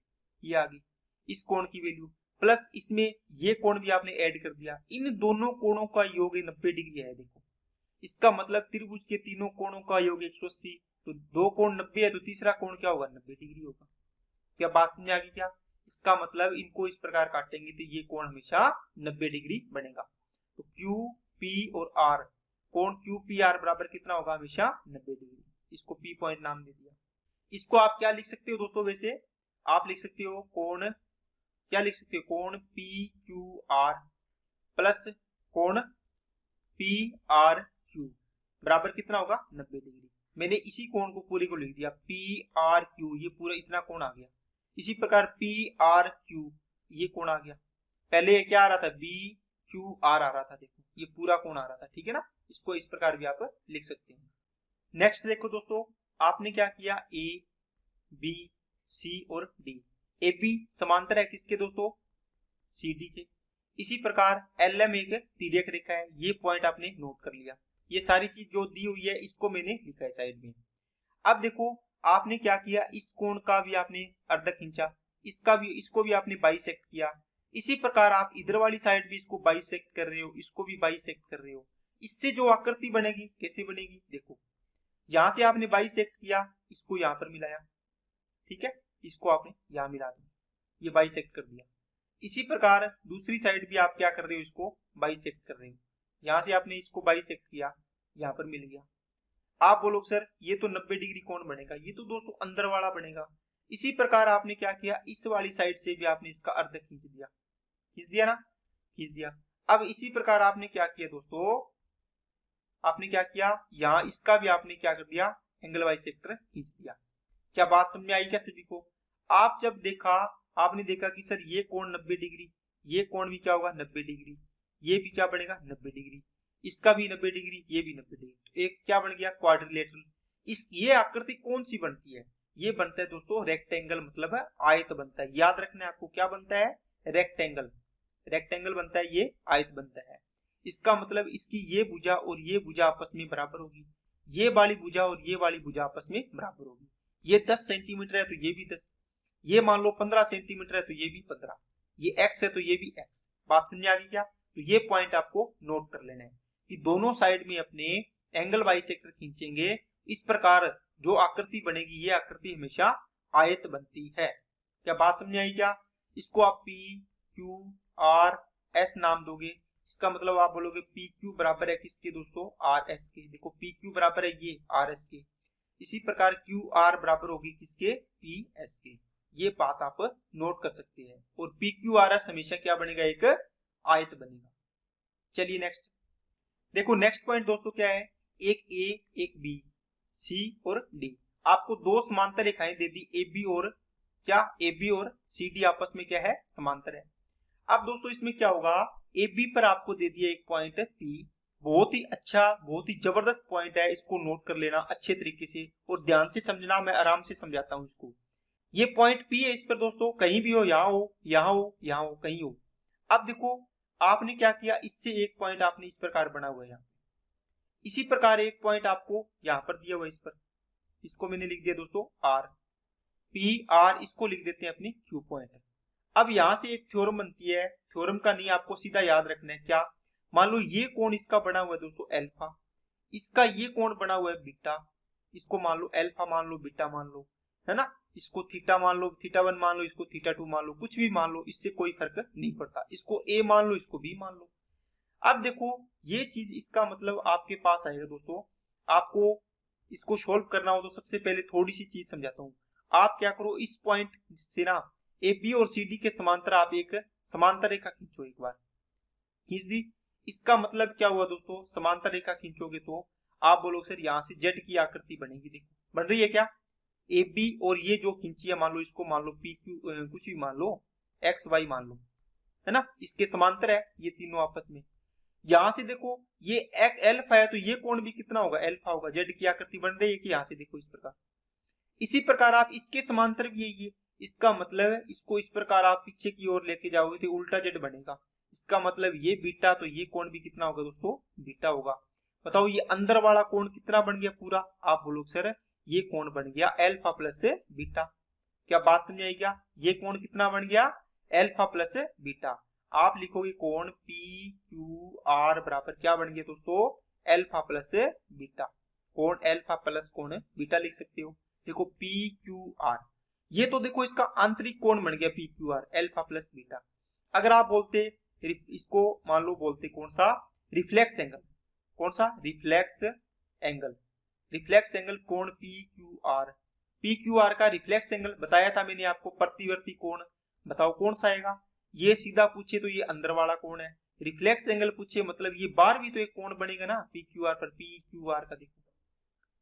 ये आ गई इस कोण की वैल्यू, प्लस इसमें ये कोण भी आपने ऐड कर दिया। इन दोनों कोणों का योग 90 डिग्री है। देखो इसका मतलब त्रिभुज के तीनों कोणों का योग 180, तो दो कोण 90 है तो तीसरा कोण क्या होगा, 90 डिग्री होगा। क्या बात समझ आ गई क्या? इसका मतलब इनको इस प्रकार काटेंगे तो ये कोण हमेशा 90 डिग्री बनेगा। तो QP और R, कोण QPR बराबर कितना होगा, हमेशा 90 डिग्री। इसको P पॉइंट नाम दे दिया। इसको आप क्या लिख सकते हो दोस्तों, वैसे आप लिख सकते हो कोण, क्या लिख सकते हो, कोण PQR प्लस कोण PRQ बराबर कितना होगा, 90 डिग्री। मैंने इसी कोण को पूरे को लिख दिया PRQ, ये पूरा इतना कोण आ गया। इसी प्रकार PRQ ये कोण आ गया। पहले क्या आ रहा था, BQR आ रहा था, देखो ये पूरा कोण आ रहा था, ठीक है ना। इसको इस प्रकार भी आप लिख सकते हैं। नेक्स्ट देखो दोस्तों, आपने क्या किया, A B C और D। AB समांतर है किसके दोस्तों, CD के। इसी प्रकार LM एक तिर्यक रेखा है, ये पॉइंट आपने नोट कर लिया। ये सारी चीज जो दी हुई है इसको मैंने लिखा है साइड में। अब देखो आपने क्या किया, इस कोण का भी आपने अर्ध खींचा, इसको भी आपने बाइसेक्ट किया। इसी प्रकार आप इधर वाली साइड भी इसको बाइसेक्ट कर रहे हो, इसको भी बाइसेक्ट कर रहे हो। इससे जो आकृति बनेगी कैसे बनेगी, देखो यहां से आपने बाइसेक्ट किया, इसको यहां पर मिलाया, ठीक है, इसको आपने यहां मिला दिया, ये बाइसेक्ट कर दिया। इसी प्रकार दूसरी साइड भी आप क्या कर रहे हो, इसको बाइसेक्ट कर रहे हो। यहां से आपने इसको बाइसेक्ट किया, यहां पर मिल गया। आप बोलोगे सर ये तो 90 डिग्री कोण बनेगा, ये तो दोस्तों अंदर वाला बनेगा। इसी प्रकार आपने क्या किया, इस वाली साइड से भी आपने इसका अर्ध खींच दिया, खींच दिया ना, खींच दिया। अब इसी प्रकार आपने क्या किया दोस्तों, आपने क्या किया, यहाँ इसका भी आपने क्या कर दिया, एंगल बाइसेक्टर खींच दिया। क्या बात समझ में आई क्या सभी को? आप जब देखा, आपने देखा कि सर ये कोण 90 डिग्री, ये कोण भी क्या होगा 90 डिग्री, ये भी क्या बनेगा 90 डिग्री, इसका भी 90 डिग्री, ये भी 90 डिग्री, तो एक क्या बन गया क्वाड्रिलेटरल। ये आकृति कौन सी बनती है, ये बनता है दोस्तों रेक्टेंगल, मतलब है आयत बनता है। याद रखना है आपको, क्या बनता है, रेक्टेंगल, रेक्टेंगल बनता है, ये आयत बनता है। इसका मतलब इसकी ये भुजा और ये भुजा आपस में बराबर होगी, ये वाली भुजा और ये वाली भुजा आपस में बराबर होगी। ये 10 सेंटीमीटर है तो ये भी 10, ये मान लो 15 सेंटीमीटर है तो ये भी 15, ये x है तो ये भी x। बात समझ आ गई क्या? तो ये पॉइंट आपको नोट कर लेना है कि दोनों साइड में अपने एंगल बाइसेक्टर खींचेंगे, इस प्रकार जो आकृति बनेगी ये आकृति हमेशा आयत बनती है। क्या बात समझ आई क्या? इसको आप P Q R S नाम दोगे, इसका मतलब आप बोलोगे PQ बराबर है किसके दोस्तों, RS के। देखो PQ बराबर है ये RS के, इसी प्रकार QR बराबर होगी किसके, PS के। ये बात आप नोट कर सकते हैं। और PQRS हमेशा क्या बनेगा, एक आयत बनेगा। चलिए नेक्स्ट देखो, नेक्स्ट पॉइंट दोस्तों क्या है, एक A एक B C और D, आपको दो समांतर रेखाएं दे दी, AB और क्या, AB और CD आपस में क्या है, समांतर है। अब दोस्तों इसमें क्या होगा, AB पर आपको दे दिया एक पॉइंट P, बहुत ही अच्छा, बहुत ही जबरदस्त पॉइंट है, इसको नोट कर लेना अच्छे तरीके से और ध्यान से समझना, मैं आराम से समझाता हूं इसको। ये पॉइंट P है, इस पर दोस्तों कहीं भी हो, यहाँ हो, यहाँ हो, यहाँ हो, कहीं हो। अब देखो आपने क्या किया, इससे एक पॉइंट आपने इस प्रकार बना हुआ है यहाँ, इसी प्रकार एक पॉइंट आपको यहाँ पर दिया हुआ है, इस पर, इसको मैंने लिख दिया दोस्तों R, P R, इसको लिख देते हैं अपनी Q पॉइंट। अब यहां से एक थ्योरम बनती है, थ्योरम का नहीं आपको सीधा याद रखना है, क्या, मान लो ये कोण इसका बना हुआ है दोस्तों अल्फा, इसका ये कोण बना हुआ है बीटा, इसको मान लो अल्फा मान लो, बीटा मान लो, है ना, इसको थीटा मान लो, थीटा 1 मान लो, इसको थीटा 2 मान लो, कुछ भी मान लो, इससे कोई फर्क नहीं पड़ता, इसको A मान लो, इसको B मान लो। अब देखो ये चीज, इसका मतलब आपके पास आएगा दोस्तों, आपको इसको सोल्व करना हो तो सबसे पहले थोड़ी सी चीज समझाता हूँ। आप क्या करो, इस पॉइंट से ना AB और CD के समांतर आप एक समांतर रेखा खींचो, एक बार खींच दी। इसका मतलब क्या हुआ दोस्तों, समांतर रेखा खींचोगे तो आप बोलोगे सर यहाँ से जेड की आकृति बनेगी, देखो बन रही है क्या, AB और ये जो खींची है मान लो, इसको मान लो PQ कुछ भी मान लो, XY मान लो, है ना, इसके समांतर है ये तीनों आपस में। यहां से देखो ये एक अल्फा है तो ये कोण भी कितना होगा, अल्फा होगा, जेड की आकृति बन रही है कि यहाँ से देखो इस प्रकार। इसी प्रकार आप इसके समांतर भी है, इसका मतलब है इसको इस प्रकार आप पीछे की ओर लेके जाओगे तो उल्टा जेड बनेगा, इसका मतलब ये बीटा, तो ये कोण भी कितना होगा दोस्तों, बीटा होगा। बताओ ये अंदर वाला कोण कितना बन गया पूरा, आप बोलो सर ये कोण बन गया अल्फा प्लस बीटा। क्या बात समझ आई क्या, ये कोण कितना बन गया, अल्फा प्लस बीटा। आप लिखोगे कोण PQR बराबर क्या बन गया दोस्तों, अल्फा प्लस बीटा, कोण अल्फा प्लस कोण बीटा लिख सकते हो। देखो PQR, ये तो देखो इसका आंतरिक कोण बन गया PQR, अल्फा प्लस बीटा। अगर आप बोलते इसको मान लो बोलते कौन सा, रिफ्लेक्स एंगल, कौन सा, रिफ्लेक्स एंगल, रिफ्लेक्स एंगल कोण PQR, PQR का रिफ्लेक्स एंगल बताया था मैंने आपको, प्रतिवर्ती कोण, बताओ कौन सा आएगा। ये सीधा पूछे तो ये अंदर वाला कोण है, रिफ्लेक्स एंगल पूछे मतलब ये बार भी तो एक कोण बनेगा ना PQR पर, PQR का देखो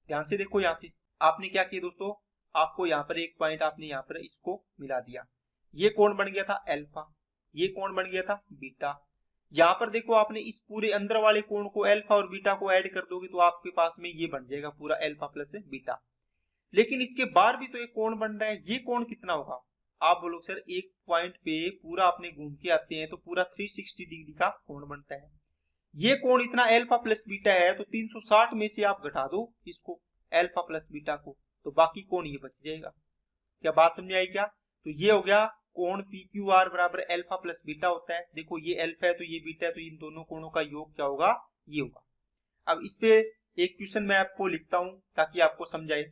ध्यान से देखो, यहां से आपने क्या किया दोस्तों, आपको यहाँ पर एक पॉइंट आपने यहाँ पर इसको मिला दिया, ये कोण बन गया था अल्फा, ये कोण बन गया था बीटा। यहाँ पर देखो आपने इस पूरे अंदर वाले कोण को अल्फा और बीटा को ऐड कर दोगे तो आपके पास में ये बन जाएगा पूरा अल्फा प्लस बीटा। लेकिन इसके बाहर भी तो एक कोण बन रहा है, ये कोण कितना होगा, आप बोलोगे सर एक पॉइंट पे पूरा अपने घूम के आते हैं तो पूरा 360 डिग्री का कोण बनता है। ये कोण इतना अल्फा प्लस बीटा है तो 360 में से आप घटा दो इसको अल्फा प्लस बीटा को, तो बाकी कोण ये बच जाएगा। क्या बात समझ आई क्या? तो ये हो गया कोण पी क्यू आर बराबर अल्फा प्लस बीटा होता है। देखो ये अल्फा है तो ये बीटा है, तो इन दोनों कोणों का योग क्या होगा, ये होगा। अब इस पे एक क्वेश्चन मैं आपको लिखता हूं ताकि आपको समझाए।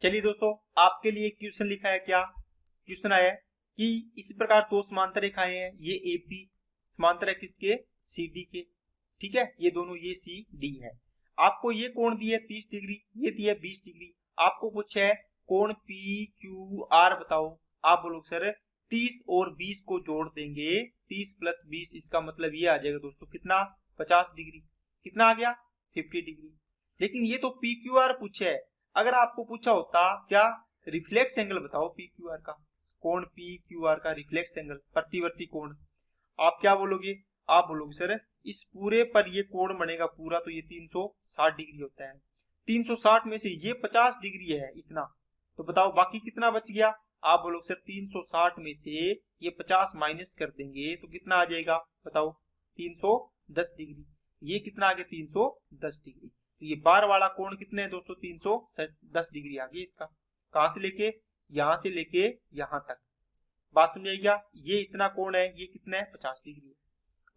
चलिए दोस्तों, आपके लिए क्वेश्चन लिखा है। क्या क्वेश्चन आया है कि इस प्रकार दो समांतर रेखाएं हैं, ये एपी समांतर है किसके, सी डी के, ठीक है, ये दोनों ये सी डी है। आपको ये कोण दिया 30 डिग्री, ये दिया 20 डिग्री। आपको पूछा है कोण पी क्यू आर बताओ। आप बोलो सर 30 और 20 को जोड़ देंगे, 30 प्लस 20, इसका मतलब ये आ जाएगा दोस्तों कितना, 50 डिग्री। कितना आ गया, 50 डिग्री। लेकिन ये तो पी क्यू आर पूछा है। अगर आपको पूछा होता क्या रिफ्लेक्स एंगल बताओ पी क्यू आर का, कोण पी क्यू आर का रिफ्लेक्स एंगल, प्रतिवर्ती कोण, आप क्या बोलोगे? आप बोलोगे सर इस पूरे पर ये कोण बनेगा पूरा तो ये 360 डिग्री होता है। 360 में से ये 50 डिग्री है इतना, तो बताओ बाकी कितना बच गया? आप बोलोगे सर 360 में से ये 50 माइनस कर देंगे तो कितना आ जाएगा बताओ, 310 डिग्री। ये कितना आ गया, 310 डिग्री। तो ये बार वाला कोण कितने है दोस्तों, 310 डिग्री आ गया इसका। कहां से लेके, यहां से लेके यहां तक। बात समझ आई क्या? ये इतना कोण है, ये कितना है, 50 डिग्री है।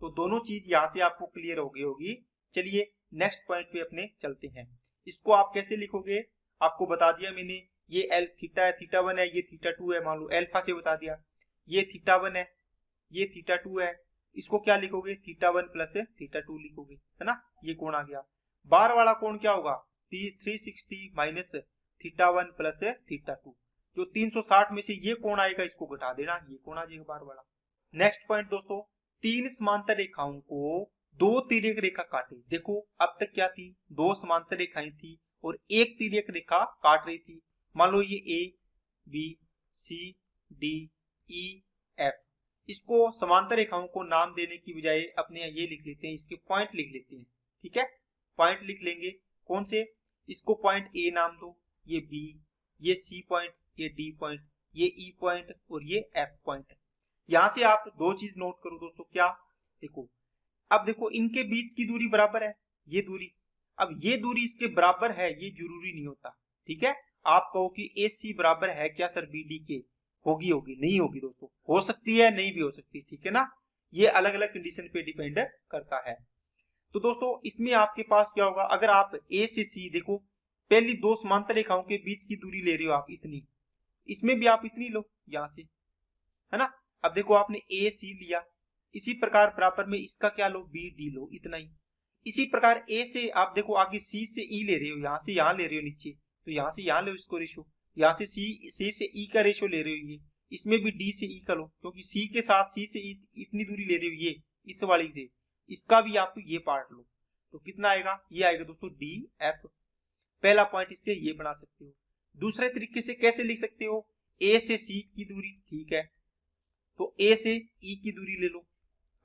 तो दोनों चीज यहां से आपको क्लियर हो गई होगी। चलिए नेक्स्ट पॉइंट पे अपने चलते हैं। इसको आप कैसे लिखोगे, आपको बता दिया मैंने। ये एल थीटा है, थीटा 1 है, ये थीटा 2 है, मान लो अल्फा से बता दिया। ये थीटा 1 है, ये थीटा 2 है, इसको क्या लिखोगे, थीटा 1 प्लस थीटा 2 लिखोगे, है ना। ये कोण आ गया। बार वाला कोण क्या होगा, 360 माइनस थीटा 1 प्लस थीटा 2। जो 360 में से ये कोण आएगा इसको घटा देना, ये कोण आ जाएगा बार वाला। नेक्स्ट पॉइंट दोस्तों, तीन समांतर रेखाओं को दो तिर्यक रेखा काटे। देखो अब तक क्या थी, दो समांतर रेखाएं थी और एक तिर्यक रेखा काट रही थी। मान लो ये A B C D E F. इसको समांतर रेखाओं को नाम देने की बजाय अपने ये लिख लेते हैं, इसके पॉइंट लिख लेते हैं, ठीक है। पॉइंट लिख लेंगे, कौन से, इसको पॉइंट ए नाम दो, ये बी, ये सी पॉइंट, ये डी पॉइंट, ये ई पॉइंट और ये एफ पॉइंट। यहां से आप दो चीज नोट करो दोस्तों, क्या, देखो अब देखो इनके बीच की दूरी बराबर है, ये दूरी। अब ये दूरी इसके बराबर है, ये जरूरी नहीं होता, ठीक है। आप कहो कि ए सी बराबर है क्या सर बी डी के, होगी होगी, नहीं होगी दोस्तों, हो सकती है नहीं भी हो सकती, ठीक है ना। ये अलग अलग कंडीशन पे डिपेंड करता है। तो दोस्तों इसमें आपके पास क्या होगा, अगर आप ए से सी, देखो पहली दो समांतर रेखाओं के बीच की दूरी ले रहे हो आप इतनी, इसमें भी आप इतनी लो यहां से, है ना। अब देखो आपने ए सी लिया, इसी प्रकार बराबर में इसका क्या लो, बी डी लो, इतना ही। इसी प्रकार ए से आप देखो आगे सी से ई ले रहे हो, यहां से यहां ले रहे हो नीचे, तो यहां से यहां लो इसको रेशो, यहां से सी से ई का रेशो ले रहे हो ये, इसमें भी डी से ई का लो, क्योंकि सी के साथ सी से ई इतनी दूरी ले रहे हो ये, इस वाली से, इसका भी आप ये पार्ट लो, तो कितना आएगा, ये आएगा दोस्तों डी एफ। पहला पॉइंट इससे ये बना सकते हो। दूसरे तरीके से कैसे लिख सकते हो, ए से सी की दूरी, ठीक है, तो ए से ई की दूरी ले लो।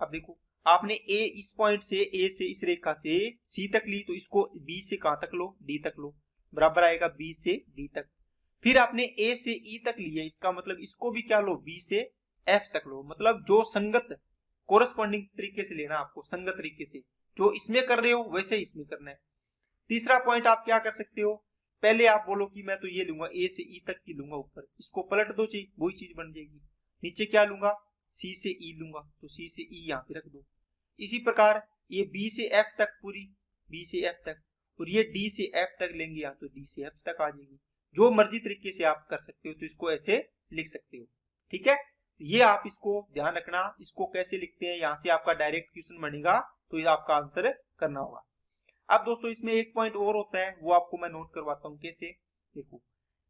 अब देखो आपने ए इस पॉइंट से, ए से इस रेखा से सी तक ली, तो इसको बी से कहां तक लो, डी तक लो, बराबर आएगा बी से डी तक। फिर आपने ए से ई तक लिया, इसका मतलब इसको भी क्या लो, बी से एफ तक लो। मतलब जो संगत कोरस्पॉन्डिंग तरीके से लेना आपको, संगत तरीके से, जो इसमें कर रहे हो वैसे इसमें करना है। तीसरा पॉइंट आप क्या कर सकते हो, पहले आप बोलो कि मैं तो ये लूंगा ए से ई तक की लूंगा ऊपर, इसको पलट दो, चाहिए वही चीज बन जाएगी। नीचे क्या लूंगा, सी से ई लूंगा, तो सी से ई यहाँ पे रख दो। इसी प्रकार ये बी से एफ तक पूरी, बी से एफ तक, और ये डी से एफ तक लेंगे यहाँ, तो डी से एफ तक आ जाएगी। जो मर्जी तरीके से आप कर सकते हो, तो इसको ऐसे लिख सकते हो, ठीक है। ये आप इसको ध्यान रखना, इसको कैसे लिखते हैं, यहाँ से आपका डायरेक्ट क्वेश्चन बनेगा, तो ये आपका आंसर करना होगा। अब दोस्तों इसमें एक पॉइंट और होता है, वो आपको मैं नोट करवाता हूँ कैसे। देखो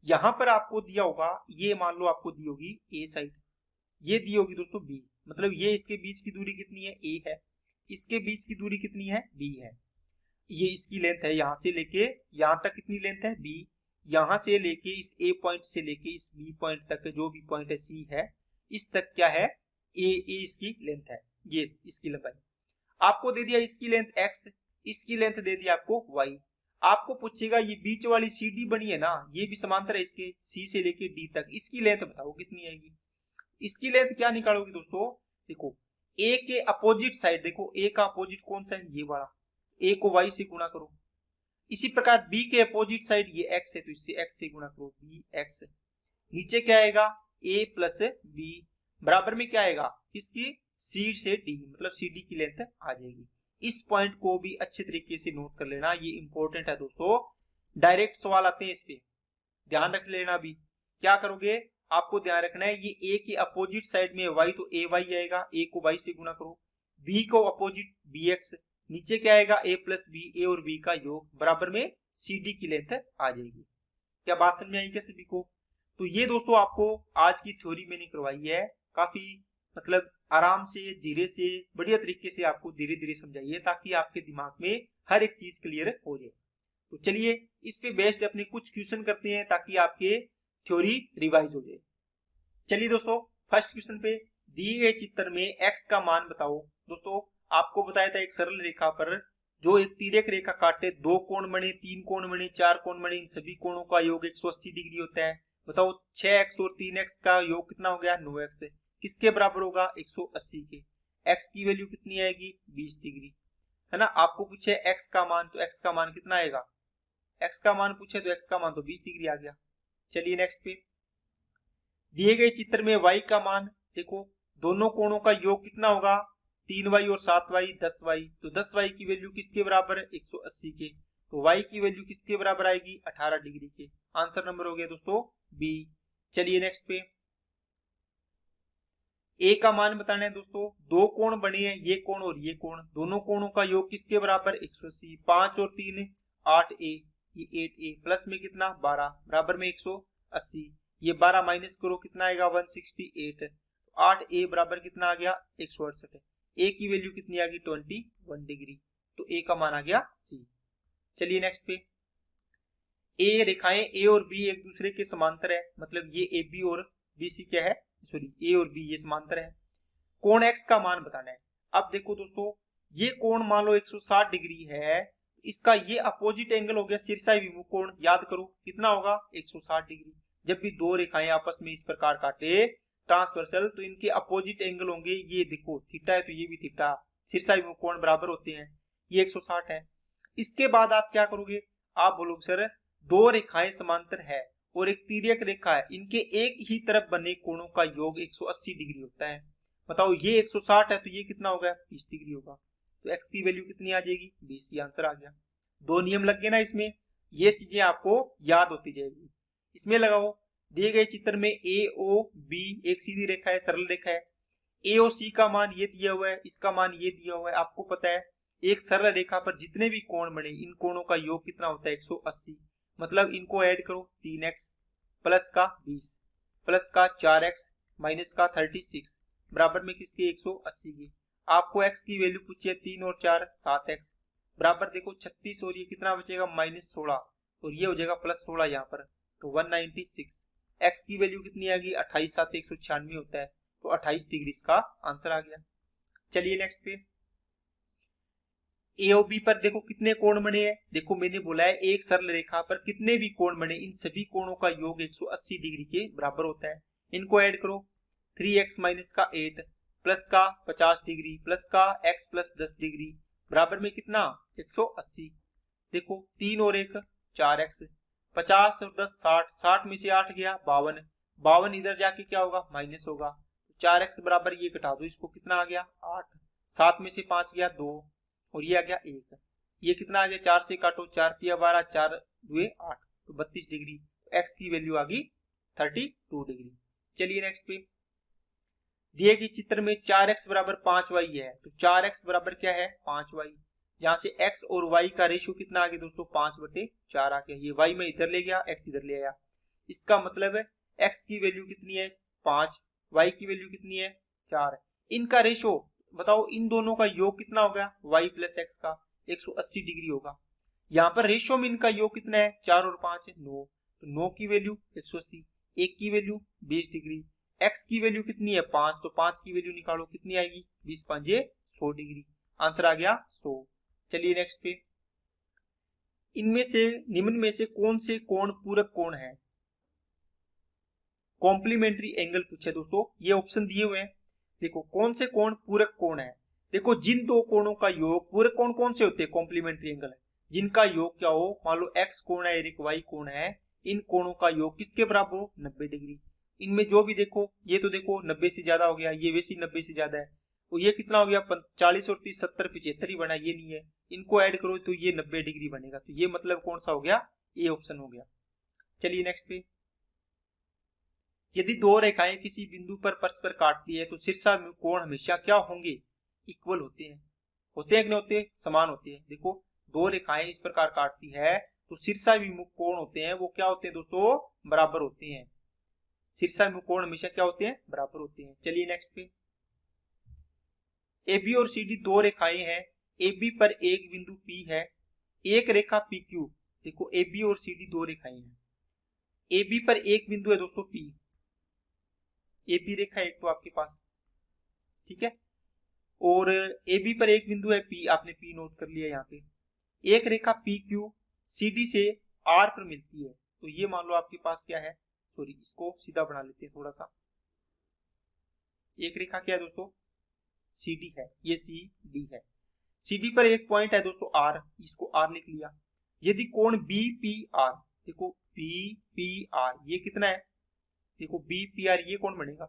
यहाँ पर आपको दिया होगा, ये मान लो आपको दी होगी ए साइड, ये दी होगी दोस्तों बी, मतलब ये इसके बीच की दूरी कितनी है, ए है, इसके बीच की दूरी कितनी है, बी है। ये इसकी लेंथ है, यहाँ से लेके यहाँ तक कितनी लेंथ है, बी। यहाँ से लेके इस ए पॉइंट से लेके इस बी पॉइंट तक, जो भी पॉइंट है सी है, इस तक क्या है, ए इसकी लेंथ है, ये इसकी लंबाई। आपको दे दिया इसकी लेंथ एक्स, इसकी लेंथ दे दिया आपको वाई। आपको पूछेगा ये बीच वाली सी डी बनी है ना, ये भी समांतर है इसके, सी से लेके डी तक, इसकी लेंथ बताओ कितनी आएगी। इसकी लेंथ क्या निकालोगे दोस्तों, देखो ए के अपोजिट साइड, देखो ए का अपोजिट कौन सा है, ये वाला, ए को वाई से गुणा करो। इसी प्रकार बी के अपोजिट साइड ये एक्स है, तो इससे एक्स से गुणा करो, बी एक्स। नीचे क्या आएगा, ए प्लस बी, बराबर में क्या आएगा, किसकी, सी से डी, मतलब सी डी की लेंथ आ जाएगी। इस पॉइंट को भी अच्छे तरीके से नोट कर लेना, ये इंपॉर्टेंट है दोस्तों, डायरेक्ट सवाल आते हैं इस पे, ध्यान रख लेना। भी क्या करोगे, आपको ध्यान रखना है, ये ए के अपोजिट साइड में वाई, तो ए वाई आएगा, ए को वाई से गुणा करो, बी को अपोजिट बी एक्स, नीचे क्या आएगा, ए प्लस बी, ए और बी का योग, बराबर में सी डी की लेंथ आ जाएगी। क्या बात समझ आई क्या सभी को? तो ये दोस्तों आपको आज की थ्योरी मैंने करवाई है, काफी मतलब आराम से, धीरे से, बढ़िया तरीके से आपको धीरे धीरे समझाइए, ताकि आपके दिमाग में हर एक चीज क्लियर हो जाए। तो चलिए इस पे बेस्ड अपने कुछ क्वेश्चन करते हैं, ताकि आपके थ्योरी रिवाइज हो जाए। चलिए दोस्तों, फर्स्ट क्वेश्चन पे, दिए गए चित्र में x का मान बताओ। दोस्तों आपको बताया था एक सरल रेखा पर जो एक तिर्यक रेखा काटे, दो कोण बने, तीन कोण बने, चार कोण बने, इन सभी कोणों का योग 180 डिग्री होता है। बताओ 6x और 3x का योग कितना हो गया, 9x, किसके बराबर होगा, 180 के। x की वैल्यू कितनी आएगी, 20 डिग्री, है ना। आपको पूछे x का मान, तो x का मान कितना आएगा, x का मान पूछे तो x का मान तो 20 डिग्री आ गया। चलिए नेक्स्ट पे, दिए गए चित्र में y का मान, देखो दोनों कोणों का योग कितना होगा, 3y और 7y, 10y, तो 10y की वैल्यू किसके बराबर है, 180 के, तो y की वैल्यू किसके बराबर आएगी, 18 डिग्री के। आंसर नंबर हो गया दोस्तों बी। चलिए नेक्स्ट पे, ए का मान बताना है दोस्तों, दो कोण बने हैं, ये कोण और ये कोण, दोनों कोणों का योग किसके बराबर, 180, 5 और 3 8a, ये 8a प्लस में कितना 12, बराबर में 180, ये 12 माइनस करो कितना आएगा, 168, 8a बराबर कितना आ गया, 168, ए की वैल्यू कितनी आ गई, 21 डिग्री, तो ए का मान आ गया सी। चलिए नेक्स्ट पे, ए रेखाएं ए और बी एक दूसरे के समांतर है, मतलब ये ए बी और बी सी क्या है, सॉरी ए और बी ये समांतर है। कोण x का मान बताना है। अब देखो दोस्तों, ये कोण मान लो 160 डिग्री है, इसका ये अपोजिट एंगल हो गया शीर्षाई विमुख कोण, याद करो कितना होगा, 160 डिग्री। जब भी दो रेखाएं आपस में इस प्रकार काटे ट्रांसवर्सल, तो इनके अपोजिट एंगल होंगे, ये देखो थीटा है तो ये भी थीटा, शीर्षाई विमुख कोण बराबर होते हैं, ये 160 है। इसके बाद आप क्या करोगे, आप बोलोगे सर दो रेखाएं समांतर है और एक तिर्यक रेखा है, इनके एक ही तरफ बने कोणों का योग 180 डिग्री होता है। बताओ ये 160 है तो ये कितना होगा, 20 डिग्री होगा, तो x की वैल्यू कितनी आ जाएगी, 20, ये आंसर आ गया। दो नियम लग गए ना इसमें, ये चीजें आपको याद होती जाएगी। इसमें लगाओ, दिए गए चित्र में ए ओ बी एक सीधी रेखा है, सरल रेखा है, ए ओ सी का मान ये दिया हुआ है, इसका मान ये दिया हुआ है। आपको पता है एक सरल रेखा पर जितने भी कोण बने, इन कोणों का योग कितना होता है, 180, मतलब इनको ऐड करो, 3x प्लस का 20 प्लस का 4x माइनस का 36 बराबर में किसके, 180 की। आपको x की वैल्यू पूछी है, 3 और 4 7x, बराबर देखो 36 और ये कितना बचेगा, -16, और ये हो जाएगा +16 यहाँ पर, तो 196। x की वैल्यू कितनी आ गई, 28 7 196 होता है, तो 28 डिग्री इसका आंसर आ गया। चलिए नेक्स्ट पे, ए और बी पर देखो कितने कोण बने हैं, देखो मैंने बोला है एक सरल रेखा पर कितने भी कोण बने, इन सभी कोणों का योग 180 डिग्री के बराबर होता है। इनको ऐड करो, 3x माइनस का 8 प्लस का 50 डिग्री प्लस का x प्लस 10 डिग्री बराबर में कितना, 180। देखो 3 और 1 4x, 50 और 10 60, 60 में से 8 गया 52, 52 इधर जाके क्या होगा, माइनस होगा, 4x बराबर ये घटा दो, इसको कितना आ गया 8, 7 में से 5 गया 2 और ये आ गया 1, ये कितना आ गया, 4 से काटो, 4 तिया 12 4 2 8, तो 32 डिग्री, x की वैल्यू आ गई 32 डिग्री। चलिए नेक्स्ट पे, दिए गए चित्र में 4x बराबर 5y है, तो 4x बराबर क्या है, 5y। यहाँ से x और y का रेशियो कितना आ गया दोस्तों, 5/4 आ गया, ये y में इधर ले गया, x इधर ले आया। इसका मतलब है x की वैल्यू कितनी है, 5, y की वैल्यू कितनी है, 4। इनका रेशियो बताओ, इन दोनों का योग कितना होगा, y प्लस x का 180 डिग्री होगा। यहाँ पर रेशियो में इनका योग कितना है, 4 और 5 है 9, तो 9 की वैल्यू 180, 1 की वैल्यू 20 डिग्री, x की वैल्यू कितनी है 5, तो 5 की वैल्यू निकालो कितनी आएगी, 20 5 100 डिग्री, आंसर आ गया 100। चलिए नेक्स्ट पे, इनमें से निम्न में से कौन से कोण पूरक कोण है, कॉम्प्लीमेंट्री एंगल पूछे दोस्तों, ये ऑप्शन दिए हुए हैं। देखो कौन से कोण पूरक कोण है, देखो जिन दो कोणों का योग, पूरक कोण कौन से होते हैं, कॉम्प्लीमेंट्री एंगल है जिनका योग क्या हो, मान लो एक्स कोण है और एक वाई कोण है, इन कोणों का योग किसके बराबर हो, 90 डिग्री। इनमें जो भी देखो, ये तो देखो 90 से ज्यादा हो गया, ये वैसे ही 90 से ज्यादा है, तो ये कितना हो गया 40 और 30 70 75 ही बना, ये नहीं है, इनको ऐड करो तो ये 90 डिग्री बनेगा। तो ये मतलब कौन सा हो गया, ये ऑप्शन हो गया। चलिए नेक्स्ट पे, यदि दो रेखाएं किसी बिंदु पर परस्पर काटती है तो शीर्षाभिमुख कोण हमेशा क्या होंगे, इक्वल होते हैं। होते हैं कि नहीं होते, समान होते हैं। देखो दो रेखाएं इस प्रकार काटती है तो शीर्षाभिमुख कोण होते हैं वो क्या होते हैं दोस्तों, बराबर होते हैं। शीर्षाभिमुख कोण हमेशा क्या होते हैं, बराबर होते हैं। चलिए नेक्स्ट पे, AB और CD दो रेखाएं हैं, AB पर एक बिंदु P है, एक रेखा PQ। देखो AB और CD दो रेखाएं हैं, AB पर एक बिंदु है दोस्तों P, AB रेखा एक तो आपके पास, ठीक है, और AB पर एक बिंदु है P, आपने P नोट कर लिया यहाँ पे। एक रेखा PQ CD से R पर मिलती है, तो ये मान लो आपके पास क्या है, सॉरी इसको सीधा बना लेते हैं थोड़ा सा। एक रेखा क्या है दोस्तों, CD है, ये CD है। CD पर एक पॉइंट है दोस्तों R, इसको R लिख लिया। यदि कोण BPR, देखो BPR ये कितना है, देखो BPR ये कौन बनेगा,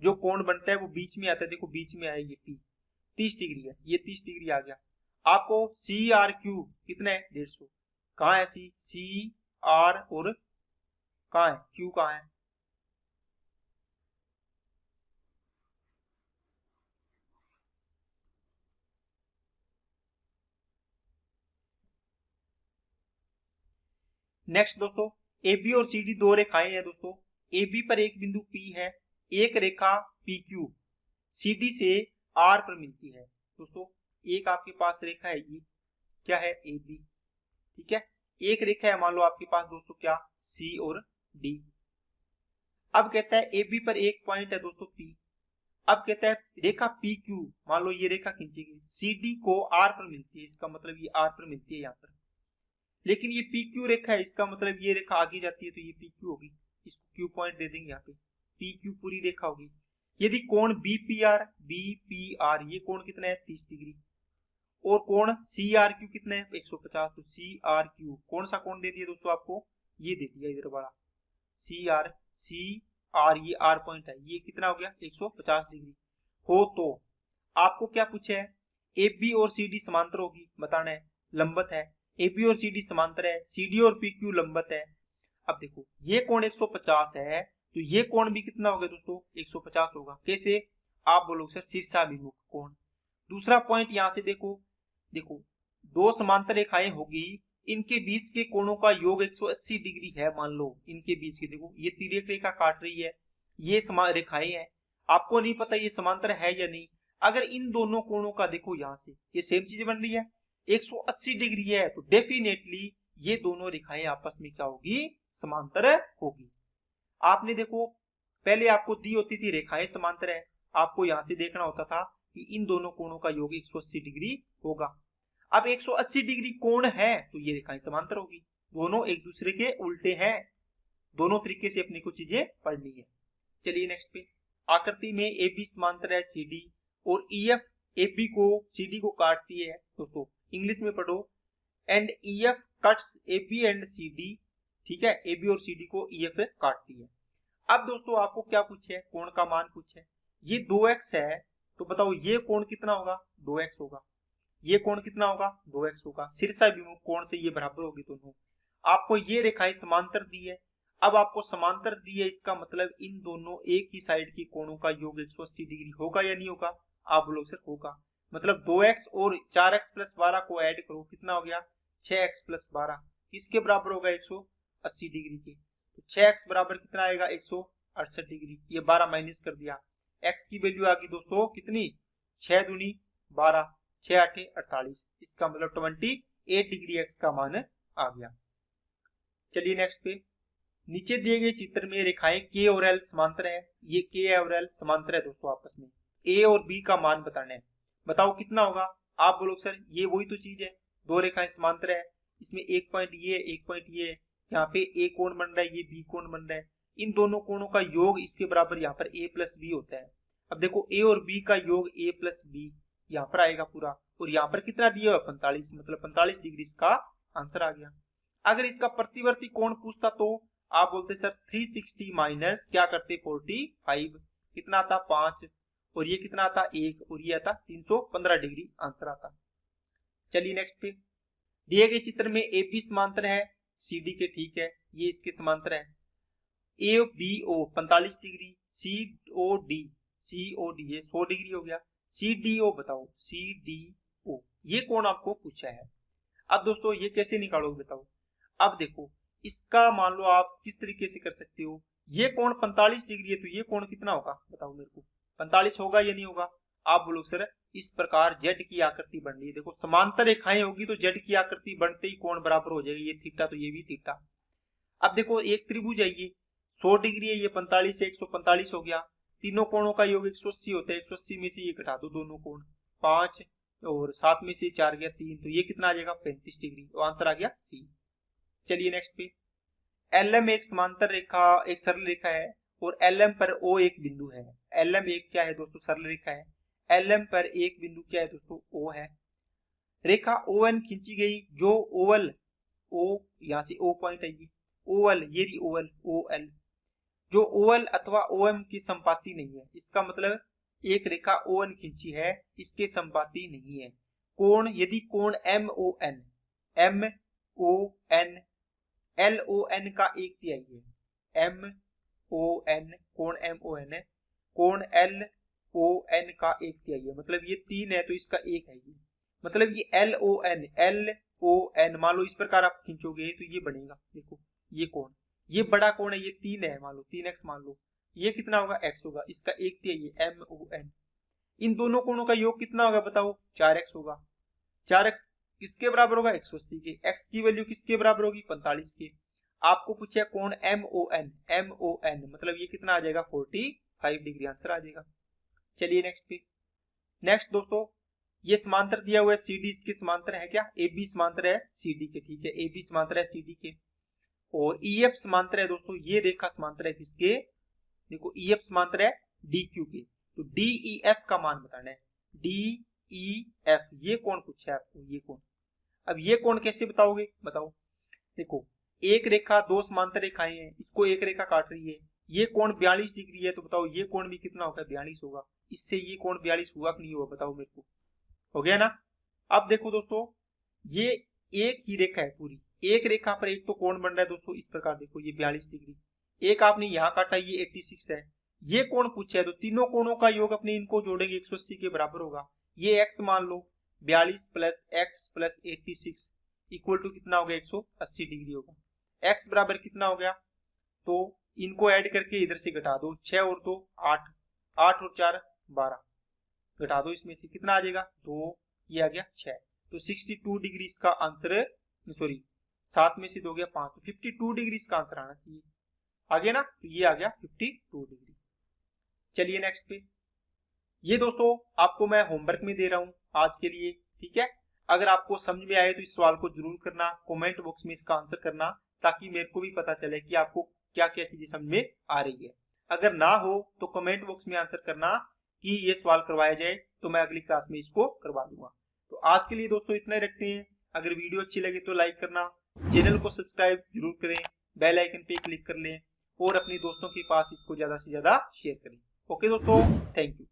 जो कोण बनता है वो बीच में आता है, देखो बीच में आया ये P, 30 डिग्री है, ये 30 डिग्री आ गया। आपको CRQ कितना है, 150। कहाँ है CR और कहाँ है Q, कहाँ है, नेक्स्ट दोस्तों, AB और CD दो रेखाएं हैं दोस्तों, AB पर एक बिंदु P है, एक रेखा PQ CD से R पर मिलती है। दोस्तों एक आपके पास रेखा है, ये क्या है AB, ठीक है, एक रेखा है मान लो आपके पास दोस्तों क्या, C और D। अब कहता है AB पर एक पॉइंट है दोस्तों P, अब कहता है रेखा PQ, मान लो ये रेखा खींची गई, CD को R पर मिलती है, इसका मतलब ये R पर मिलती है यहाँ पर, लेकिन ये PQ रेखा है, इसका मतलब ये रेखा आगे जाती है तो ये PQ होगी, इसको Q पॉइंट दे देंगे यहाँ पे, PQ पूरी रेखा होगी। यदि कोण BPR ये कोण कितना है, 30 डिग्री, और कोण CRQ कितना है, 150, तो CRQ कौन सा कोण दे दिया दोस्तों आपको, ये दे दिया इधर वाला CR ये R पॉइंट है, ये कितना हो गया 150 डिग्री हो। तो आपको क्या पूछा है, AB और CD समांतर होगी, बताना है, लंबत है, AB और CD समांतर है, CD और PQ लंबत है। अब देखो ये कोण 150 है तो ये कोण भी कितना होगा दोस्तों, 150 होगा। कैसे, आप बोलोगे सर शीर्षाभिमुख कोण। दूसरा पॉइंट यहां से देखो, देखो दो समांतर रेखाएं होगी, इनके बीच के कोणों का योग 180 डिग्री है, मान लो इनके बीच के, देखो ये तिर्यक रेखा काट रही है, ये समान रेखाएं हैं, आपको नहीं पता ये समांतर है या नहीं। अगर इन दोनों कोणों का देखो यहां से ये सेम चीज बन रही है, 180 डिग्री है, तो डेफिनेटली ये दोनों रेखाएं आपस में क्या होगी, समांतर होगी। आपने देखो पहले आपको दी होती थी रेखाएं समांतर है, आपको यहां से देखना होता था कि इन दोनों कोणों का योग 180 डिग्री होगा। अब 180 डिग्री कोण है तो ये रेखाएं समांतर होगी, दोनों एक दूसरे के उल्टे हैं। दोनों तरीके से अपने को चीजें पढ़नी है। चलिए नेक्स्ट पे, आकृति में AB समांतर है CD और EF AB को CD को काटती है। दोस्तों इंग्लिश में पढ़ो, and EF cuts AB and CD, ठीक है, AB और CD को EF काटती है। अब दोस्तों आपको क्या पूछे, कोण का मान पूछे, ये 2x है, तो बताओ ये कोण कितना होगा, 2x होगा, ये कोण कितना होगा, 2x होगा। शीर्षाभिमुख कोण से ये बराबर होगी दोनों। आपको ये रेखाएं समांतर दी है, अब आपको समांतर दी है, इसका मतलब इन दोनों एक ही साइड के कोणों का योग 180 डिग्री होगा या नहीं होगा, आप बोलोगे सर होगा। मतलब 2x और 4x प्लस 12 को ऐड करो, कितना हो गया 6x प्लस 12, किसके बराबर होगा 180 डिग्री के, तो 6x बराबर कितना आएगा 168 डिग्री। ये 12 माइनस कर दिया, x की वैल्यू आ गई दोस्तों कितनी, 6 दूनी 12, 6 8 48, इसका मतलब 28 डिग्री x का मान आ गया। चलिए नेक्स्ट पे, नीचे दिए गए चित्र में रेखाएं K और L समांतर है, ये K और L समांतर है दोस्तों आपस में, A और B का मान बताना है, बताओ कितना होगा। आप बोलो सर ये वही तो चीज है, दो रेखाएं समांतर है, इसमें एक पॉइंट ये एक पॉइंट ये, यहाँ पे A कोण बन रहा है, ये B कोण बन रहा है, इन दोनों कोणों का योग इसके बराबर यहाँ पर a प्लस बी होता है। अब देखो a और b का योग a प्लस बी यहाँ पर आएगा पूरा, और यहाँ पर कितना दिया हुआ 45, मतलब 45 डिग्री इसका आंसर आ गया। अगर इसका प्रतिवर्ती कोण पूछता तो आप बोलते सर 360 माइनस क्या करते 45, कितना आता 5, और ये कितना आता 1, और ये आता 315 डिग्री आंसर आता। चलिए नेक्स्ट पे, दिए गए चित्र में ए बी समांतर है सी डी के, ठीक है, ये इसके समांतर है। A B O 45 degree, C O D ये 100 डिग्री हो गया। सी डी ओ बताओ, सी डी ओ ये कोण आपको पूछा है। अब दोस्तों ये कैसे निकालोगे बताओ। अब देखो इसका मान लो आप किस तरीके से कर सकते हो, ये कोण 45 डिग्री है तो ये कोण कितना होगा बताओ मेरे को, 45 होगा या नहीं होगा। आप बोलो सर इस प्रकार जेड की आकृति बन रही है, देखो समांतर रेखाएं होगी तो जेड की आकृति बनते ही कोण बराबर हो जाएगी, ये थीटा तो ये भी थीटा। अब देखो एक त्रिभुज है, ये 100 डिग्री है, ये 45 है, 145 हो गया। तीनों कोणों का योग 180 होता है, 180 में से ये घटा दो दोनों कोण, 5 और 7 में से 4 गया 3, तो ये कितना आ जाएगा 35 डिग्री, तो आंसर आ गया सी। चलिए नेक्स्ट पे, एलएम एक समांतर रेखा, एक सरल रेखा है और एलएम पर ओ एक बिंदु है। एलएम एक क्या है दोस्तों, सरल रेखा है। एलएम पर एक बिंदु क्या है दोस्तों, ओ है। रेखा ओ एन खींची गई, जो ओवल ओ, यहां से ओ पॉइंट है, ओवल ये रही ओवल ओ एल, जो ओवल अथवा ओएम की संपाती नहीं है, इसका मतलब एक रेखा ओ एन खींची है, इसके संपाती नहीं है। कोण, यदि कोण M O N L O N का एक तिहाई है, एम ओ एन कोण एम ओ एन है, कोण एल ओ एन का एक तिहाई है, मतलब ये 3 है तो इसका 1 है, ये मतलब ये एल ओ एन मान लो इस प्रकार आप खींचोगे तो ये बनेगा। देखो ये कोण, ये बड़ा कोण है, ये 3 है, मान लो 3x मान लो, ये कितना होगा x होगा, इसका एक तिहाई है एम ओ एन। इन दोनों कोणों का योग कितना होगा बताओ, 4x होगा। 4x किसके बराबर होगा 180 के, x की वैल्यू किसके बराबर होगी 45 के। आपको पूछा कोण एम ओ एन मतलब ये कितना आ जाएगा 45 डिग्री, आंसर आ जाएगा। चलिए नेक्स्ट पे, नेक्स्ट दोस्तों ये समांतर दिया हुआ है सी डी, इसके समांतर है क्या, ए बी समांतर है सी डी के, ठीक है, ए बी समांतर है सी डी के, और ई एफ समांतर है दोस्तों, ये रेखा समांतर है किसके, देखो ई एफ समांतर है डी क्यू के, तो डी ई एफ का मान बताना है, डी ई एफ ये कोण पूछा है आपको, ये कोण। अब ये कोण कैसे बताओगे बताओ, देखो एक रेखा दो समांतर रेखाएं हैं, इसको एक रेखा काट रही है, ये कोण 42 डिग्री है, तो बताओ ये कोण भी कितना होगा 42 होगा, इससे ये कोण 42 हुआ कि नहीं हुआ बताओ मेरे को, हो गया ना। अब देखो दोस्तों ये एक ही रेखा है पूरी, एक रेखा पर एक तो कोण बन रहा है दोस्तों इस प्रकार, देखो ये 42 डिग्री, एक आपने यहाँ काटा ये 86 है, ये कोण पूछा है तो तीनों कोणों का योग अपने इनको जोड़ेंगे 180 के बराबर होगा। ये x मान लो 42 plus x plus 86 equal to कितना हो गया 180 डिग्री होगा। x बराबर कितना हो गया, तो इनको ऐड करके इधर से घटा दो, 6 और 2 8, 8 और 4 12, घटा दो इसमें से कितना आ जाएगा 2, ये आ गया 6, तो 62 डिग्री इसका आंसर, सॉरी 7 में से 2 गया 5, तो 52 डिग्री इसका आंसर आना चाहिए, आ गया ना, तो ये आ गया 52 डिग्री। चलिए नेक्स्ट पे, ये दोस्तों आपको मैं होमवर्क में दे रहा हूं आज के लिए, ठीक है। अगर आपको समझ में आए तो इस सवाल को जरूर करना, कमेंट बॉक्स में इसका आंसर करना, ताकि मेरे को भी पता चले कि आपको क्या क्या चीजें समझ में आ रही है। अगर ना हो तो कमेंट बॉक्स में आंसर करना कि ये सवाल करवाया जाए, तो मैं अगली क्लास में इसको करवा दूंगा। तो आज के लिए दोस्तों इतना ही रखते हैं। अगर वीडियो अच्छी लगे तो लाइक करना, चैनल को सब्सक्राइब जरूर करें, बेल आइकन पे क्लिक कर लें और अपने दोस्तों के पास इसको ज्यादा से ज्यादा शेयर करें। ओके दोस्तों, थैंक यू।